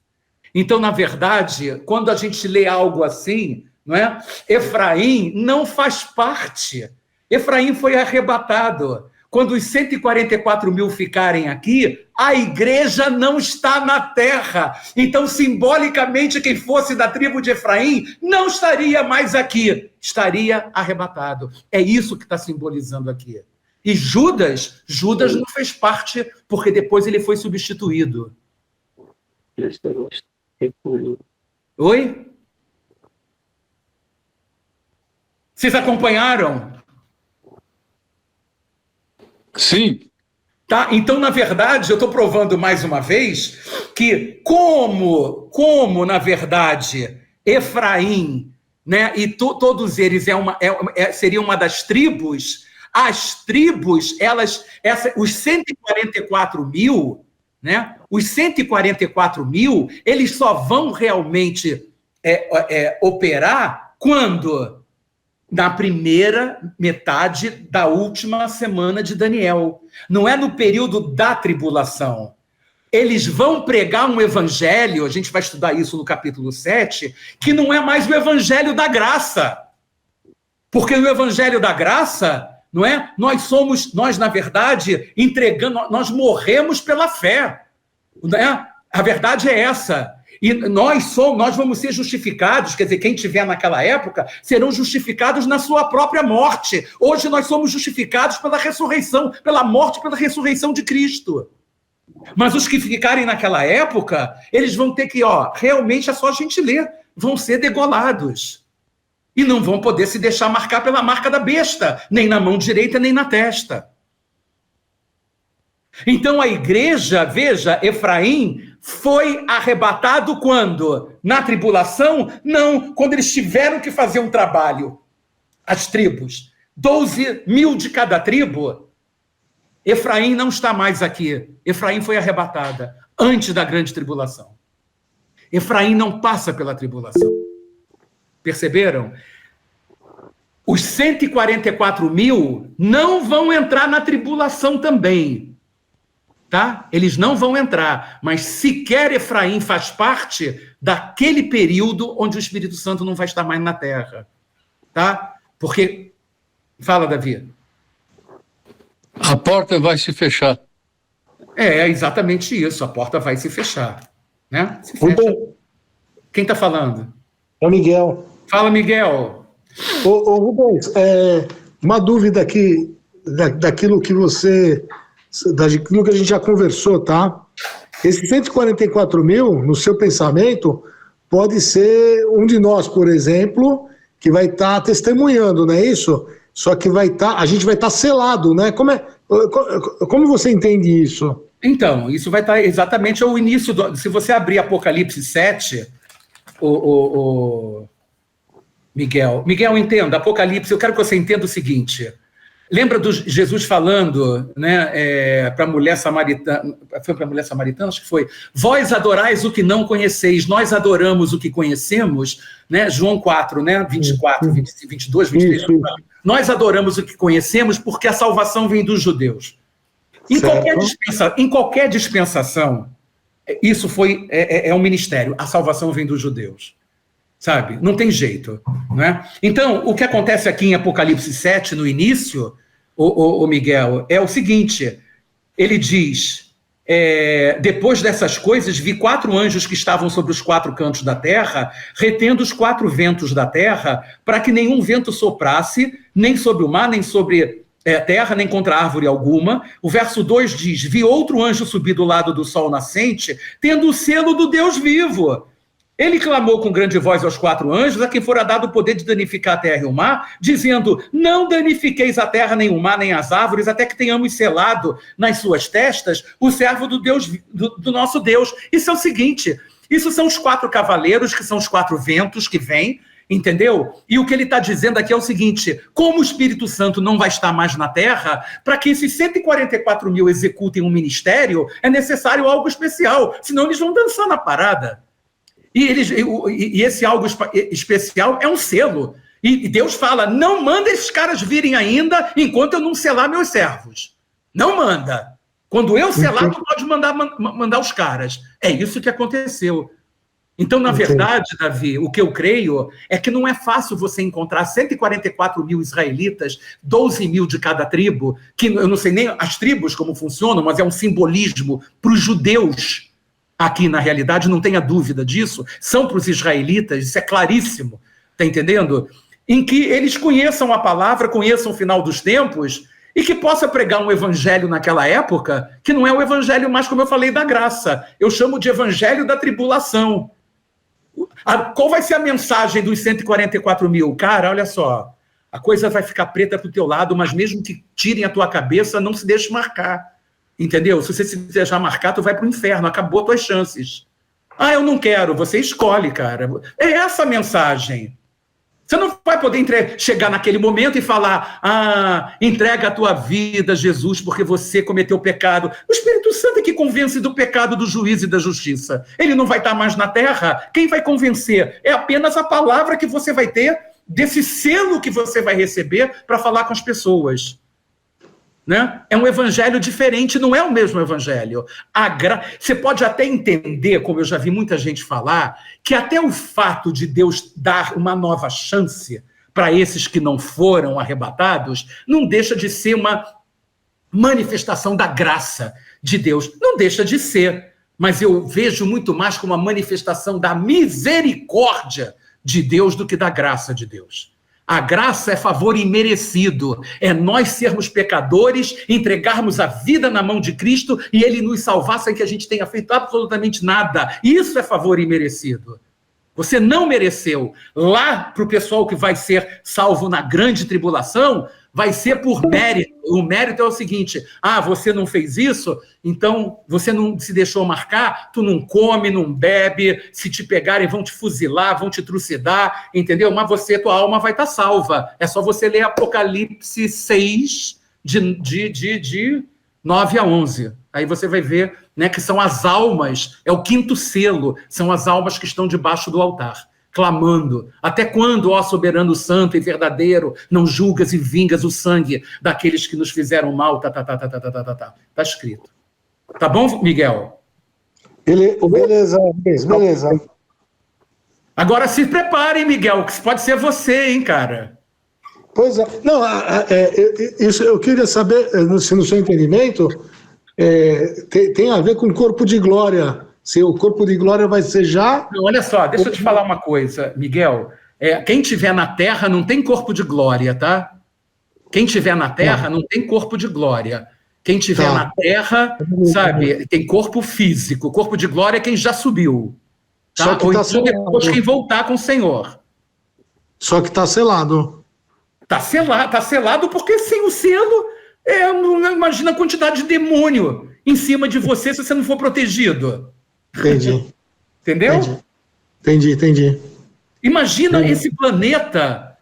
Então, na verdade, quando a gente lê algo assim, não é? Efraim não faz parte. Efraim foi arrebatado. Quando os 144 mil ficarem aqui, a igreja não está na terra. Então, simbolicamente, quem fosse da tribo de Efraim não estaria mais aqui, estaria arrebatado. É isso que está simbolizando aqui. E Judas não fez parte, porque depois ele foi substituído. Oi? Vocês acompanharam? Sim. Tá? Então, na verdade, eu estou provando mais uma vez que como na verdade, Efraim, né, e todos eles seria uma das tribos, as tribos, os 144 mil, né, os 144 mil, eles só vão realmente operar quando? Na primeira metade da última semana de Daniel. Não é no período da tribulação. Eles vão pregar um evangelho, a gente vai estudar isso no capítulo 7, que não é mais o evangelho da graça. Porque no evangelho da graça, não é? Nós na verdade, nós morremos pela fé. Não é? A verdade é essa. E nós vamos ser justificados, quer dizer, quem estiver naquela época, serão justificados na sua própria morte. Hoje nós somos justificados pela ressurreição, pela morte, pela ressurreição de Cristo. Mas os que ficarem naquela época, eles vão ter que, realmente é só a gente ler, vão ser degolados. E não vão poder se deixar marcar pela marca da besta, nem na mão direita, nem na testa. Então a igreja, veja, Efraim foi arrebatado quando? Na tribulação? Não, quando eles tiveram que fazer um trabalho. As tribos, 12 mil de cada tribo. Efraim não está mais aqui. Efraim foi arrebatada antes da grande tribulação. Efraim não passa pela tribulação. Perceberam? Os 144 mil não vão entrar na tribulação também. Tá? Eles não vão entrar, mas sequer Efraim faz parte daquele período onde o Espírito Santo não vai estar mais na terra. Tá? Porque... Fala, Davi. A porta vai se fechar. É exatamente isso, a porta vai se fechar. Né? Se fecha. Quem está falando? É o Miguel. Fala, Miguel. Ô Rubens, uma dúvida aqui daquilo que daquilo que a gente já conversou, tá? Esses 144 mil, no seu pensamento, pode ser um de nós, por exemplo, que vai estar testemunhando, não é isso? Só que a gente vai estar selado, né? Como você entende isso? Então, isso vai estar exatamente ao início, se você abrir Apocalipse 7, Miguel, entenda, Apocalipse, eu quero que você entenda o seguinte, Lembra de Jesus falando, né, para a mulher samaritana, foi para a mulher samaritana, acho que foi, vós adorais o que não conheceis, nós adoramos o que conhecemos, né, João 4, né, 24, 22, 23, Isso. nós adoramos o que conhecemos porque a salvação vem dos judeus. Em qualquer dispensação, isso é um ministério, a salvação vem dos judeus. Sabe? Não tem jeito. Né? Então, o que acontece aqui em Apocalipse 7, no início, o Miguel, é o seguinte, ele diz, depois dessas coisas, vi 4 anjos que estavam sobre os 4 cantos da terra, retendo os 4 ventos da terra, para que nenhum vento soprasse, nem sobre o mar, nem sobre terra, nem contra árvore alguma. O verso 2 diz, vi outro anjo subir do lado do sol nascente, tendo o selo do Deus vivo. Ele clamou com grande voz aos 4 anjos, a quem fora dado o poder de danificar a terra e o mar, dizendo, não danifiqueis a terra, nem o mar, nem as árvores, até que tenhamos selado nas suas testas o servo do Deus, do nosso Deus. Isso é o seguinte, isso são os 4 cavaleiros, que são os 4 ventos que vêm, entendeu? E o que ele está dizendo aqui é o seguinte, como o Espírito Santo não vai estar mais na terra, para que esses 144 mil executem um ministério, é necessário algo especial, senão eles vão dançar na parada. E esse algo especial é um selo. E Deus fala, não manda esses caras virem ainda enquanto eu não selar meus servos. Não manda. Quando eu selar, tu pode mandar os caras. É isso que aconteceu. Então, na verdade, Davi, o que eu creio é que não é fácil você encontrar 144 mil israelitas, 12 mil de cada tribo, que eu não sei nem as tribos como funcionam, mas é um simbolismo para os judeus. Aqui, na realidade, não tenha dúvida disso, são para os israelitas, isso é claríssimo, está entendendo? Em que eles conheçam a palavra, conheçam o final dos tempos, e que possa pregar um evangelho naquela época, que não é o evangelho mais, como eu falei, da graça, eu chamo de evangelho da tribulação. Qual vai ser a mensagem dos 144 mil? Cara, olha só, a coisa vai ficar preta para o teu lado, mas mesmo que tirem a tua cabeça, não se deixe marcar. Entendeu? Se você se deixar marcar, tu vai para o inferno, acabou as tuas chances. Ah, eu não quero, você escolhe, cara. É essa a mensagem. Você não vai poder chegar naquele momento e falar, entrega a tua vida a Jesus porque você cometeu pecado. O Espírito Santo é que convence do pecado, do juízo e da justiça. Ele não vai estar mais na terra. Quem vai convencer? É apenas a palavra que você vai ter, desse selo que você vai receber para falar com as pessoas. Né? É um evangelho diferente, não é o mesmo evangelho. Você pode até entender, como eu já vi muita gente falar, que até o fato de Deus dar uma nova chance para esses que não foram arrebatados, não deixa de ser uma manifestação da graça de Deus. Não deixa de ser, mas eu vejo muito mais como uma manifestação da misericórdia de Deus do que da graça de Deus. A graça é favor imerecido, é nós sermos pecadores, entregarmos a vida na mão de Cristo e Ele nos salvar sem que a gente tenha feito absolutamente nada. Isso é favor imerecido. Você não mereceu. Lá, para o pessoal que vai ser salvo na grande tribulação, vai ser por mérito. O mérito é o seguinte, você não fez isso, então você não se deixou marcar, tu não come, não bebe, se te pegarem vão te fuzilar, vão te trucidar, entendeu? Mas tua alma vai estar salva. É só você ler Apocalipse 6, de 9 a 11. Aí você vai ver, né, que são as almas, é o 5º selo, são as almas que estão debaixo do altar, clamando, até quando, ó soberano santo e verdadeiro, não julgas e vingas o sangue daqueles que nos fizeram mal, tá escrito. Tá bom, Miguel? Beleza. Agora se preparem, Miguel, que pode ser você, hein, cara? Pois é. Não, isso eu queria saber, se no seu entendimento, tem a ver com o corpo de glória. Se o corpo de glória vai ser já... Não, olha só, deixa eu te falar uma coisa, Miguel. Quem tiver na terra não tem corpo de glória, tá? Quem tiver na terra não tem corpo de glória. Quem tiver na terra, sabe, tem corpo físico. Corpo de glória é quem já subiu. Tá? Só que ou tá então depois quem voltar com o Senhor. Só que está selado. Tá selado porque sem o selo, não imagina a quantidade de demônio em cima de você se você não for protegido. Entendi. Entendeu? Entendi. Imagina esse planeta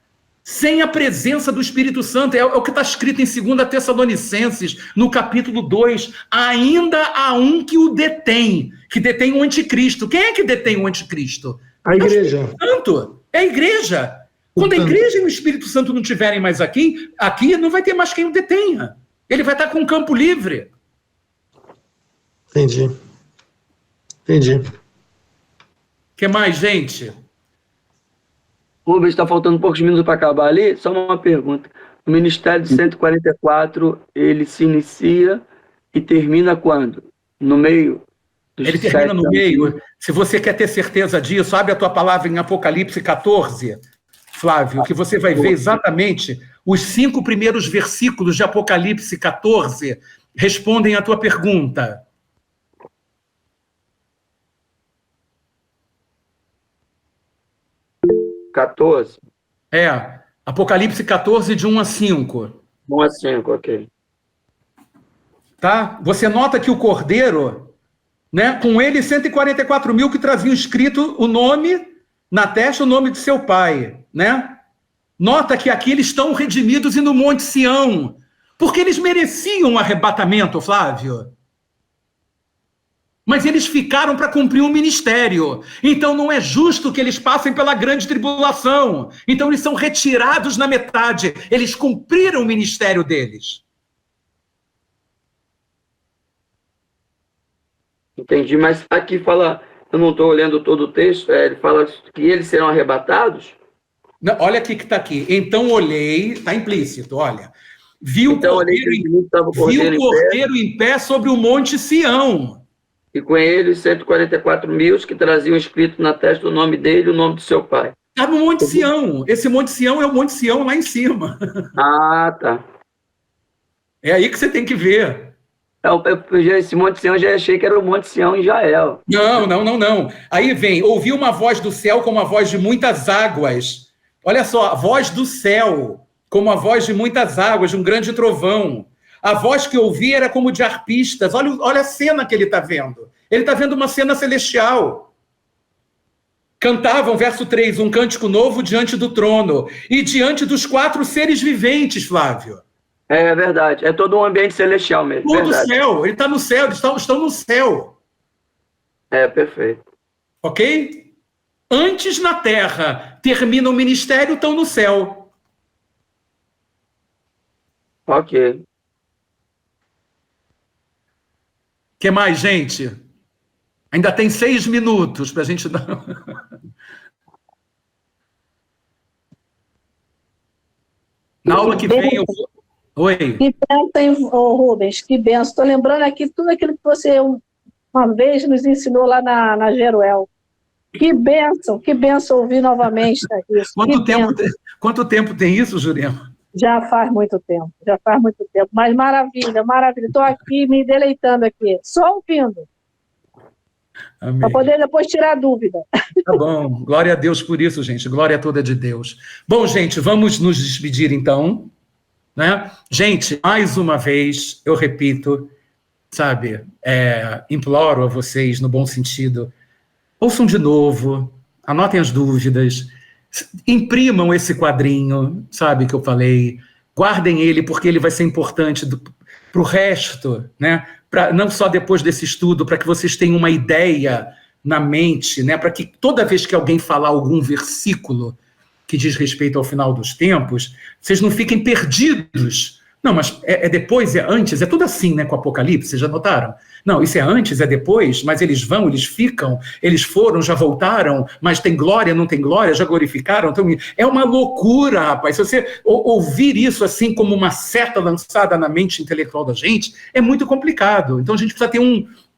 sem a presença do Espírito Santo. É o que está escrito em 2 Tessalonicenses, no capítulo 2. Ainda há um que o detém, que detém o anticristo. Quem é que detém o anticristo? A igreja. É o Espírito Santo. É a igreja. Quando a igreja e o Espírito Santo não estiverem mais aqui não vai ter mais quem o detenha. Ele vai estar com o campo livre. Entendi. O que mais, gente? Rubens, está faltando poucos minutos para acabar ali. Só uma pergunta. O Ministério de 144, ele se inicia e termina quando? No meio? Ele termina no meio. Se você quer ter certeza disso, abre a tua palavra em Apocalipse 14, Flávio, que você vai ver exatamente os 5 primeiros versículos de Apocalipse 14 respondem à tua pergunta. Apocalipse 14, de 1 a 5. 1 a 5, ok. Tá? Você nota que o Cordeiro, né, com ele 144 mil que traziam escrito o nome na testa, o nome de seu pai, né? Nota que aqui eles estão redimidos e no Monte Sião, porque eles mereciam um arrebatamento, Flávio. Mas eles ficaram para cumprir um ministério. Então não é justo que eles passem pela grande tribulação. Então eles são retirados na metade. Eles cumpriram o ministério deles. Entendi, mas aqui fala, eu não estou olhando todo o texto, ele fala que eles serão arrebatados? Não, olha aqui que está aqui. Então olhei, está implícito, olha. Vi o Então, Cordeiro em pé sobre o Monte Sião. E com ele 144 mil que traziam escrito na testa o nome dele e o nome do seu pai. Está no Monte Sião. Esse Monte Sião é o Monte Sião lá em cima. Ah, tá. É aí que você tem que ver. Esse Monte Sião eu já achei que era o Monte Sião em Israel. Não. Aí vem, ouvi uma voz do céu como a voz de muitas águas. Olha só, a voz do céu, como a voz de muitas águas, de um grande trovão. A voz que ouvi era como de arpistas. Olha a cena que ele está vendo. Ele está vendo uma cena celestial. Cantavam, verso 3, um cântico novo diante do trono e diante dos 4 seres viventes, Flávio. É verdade, é todo um ambiente celestial mesmo. Todo o céu, ele está no céu, eles estão no céu. É, perfeito. Ok? Antes na terra, termina o ministério, estão no céu. Ok. O que mais, gente? Ainda tem 6 minutos para a gente dar... Na aula que vem eu... Oi. Que benção, Rubens, que benção. Estou lembrando aqui tudo aquilo que você uma vez nos ensinou lá na Jeruel. Que benção ouvir novamente isso. Quanto tempo tem isso, Jurema? Já faz muito tempo. Mas maravilha. Estou aqui me deleitando aqui, só ouvindo. Para poder depois tirar dúvida. Tá bom, glória a Deus por isso, gente, glória toda de Deus. Bom, gente, vamos nos despedir então, né? Gente, mais uma vez, eu repito, sabe, imploro a vocês, no bom sentido, ouçam de novo, anotem as dúvidas, imprimam esse quadrinho, sabe, que eu falei, guardem ele, porque ele vai ser importante para o resto, né? Não só depois desse estudo, para que vocês tenham uma ideia na mente, né? Para que toda vez que alguém falar algum versículo que diz respeito ao final dos tempos, vocês não fiquem perdidos. Não, mas é depois, é antes, é tudo assim, né, com o Apocalipse, vocês já notaram? Não, isso é antes, é depois, mas eles vão, eles ficam, eles foram, já voltaram, mas tem glória, não tem glória, já glorificaram. Então, é uma loucura, rapaz. Se você ouvir isso assim como uma seta lançada na mente intelectual da gente, é muito complicado. Então a gente precisa ter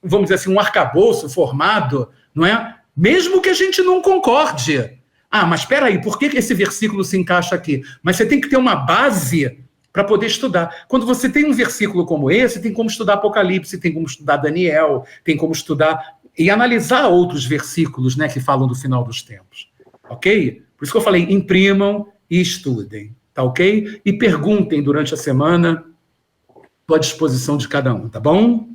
vamos dizer assim, um arcabouço formado, não é? Mesmo que a gente não concorde. Ah, mas espera aí, por que esse versículo se encaixa aqui? Mas você tem que ter uma base para poder estudar. Quando você tem um versículo como esse, tem como estudar Apocalipse, tem como estudar Daniel, tem como estudar e analisar outros versículos, né, que falam do final dos tempos. Ok? Por isso que eu falei, imprimam e estudem. Tá ok? E perguntem durante a semana, estou à disposição de cada um, tá bom?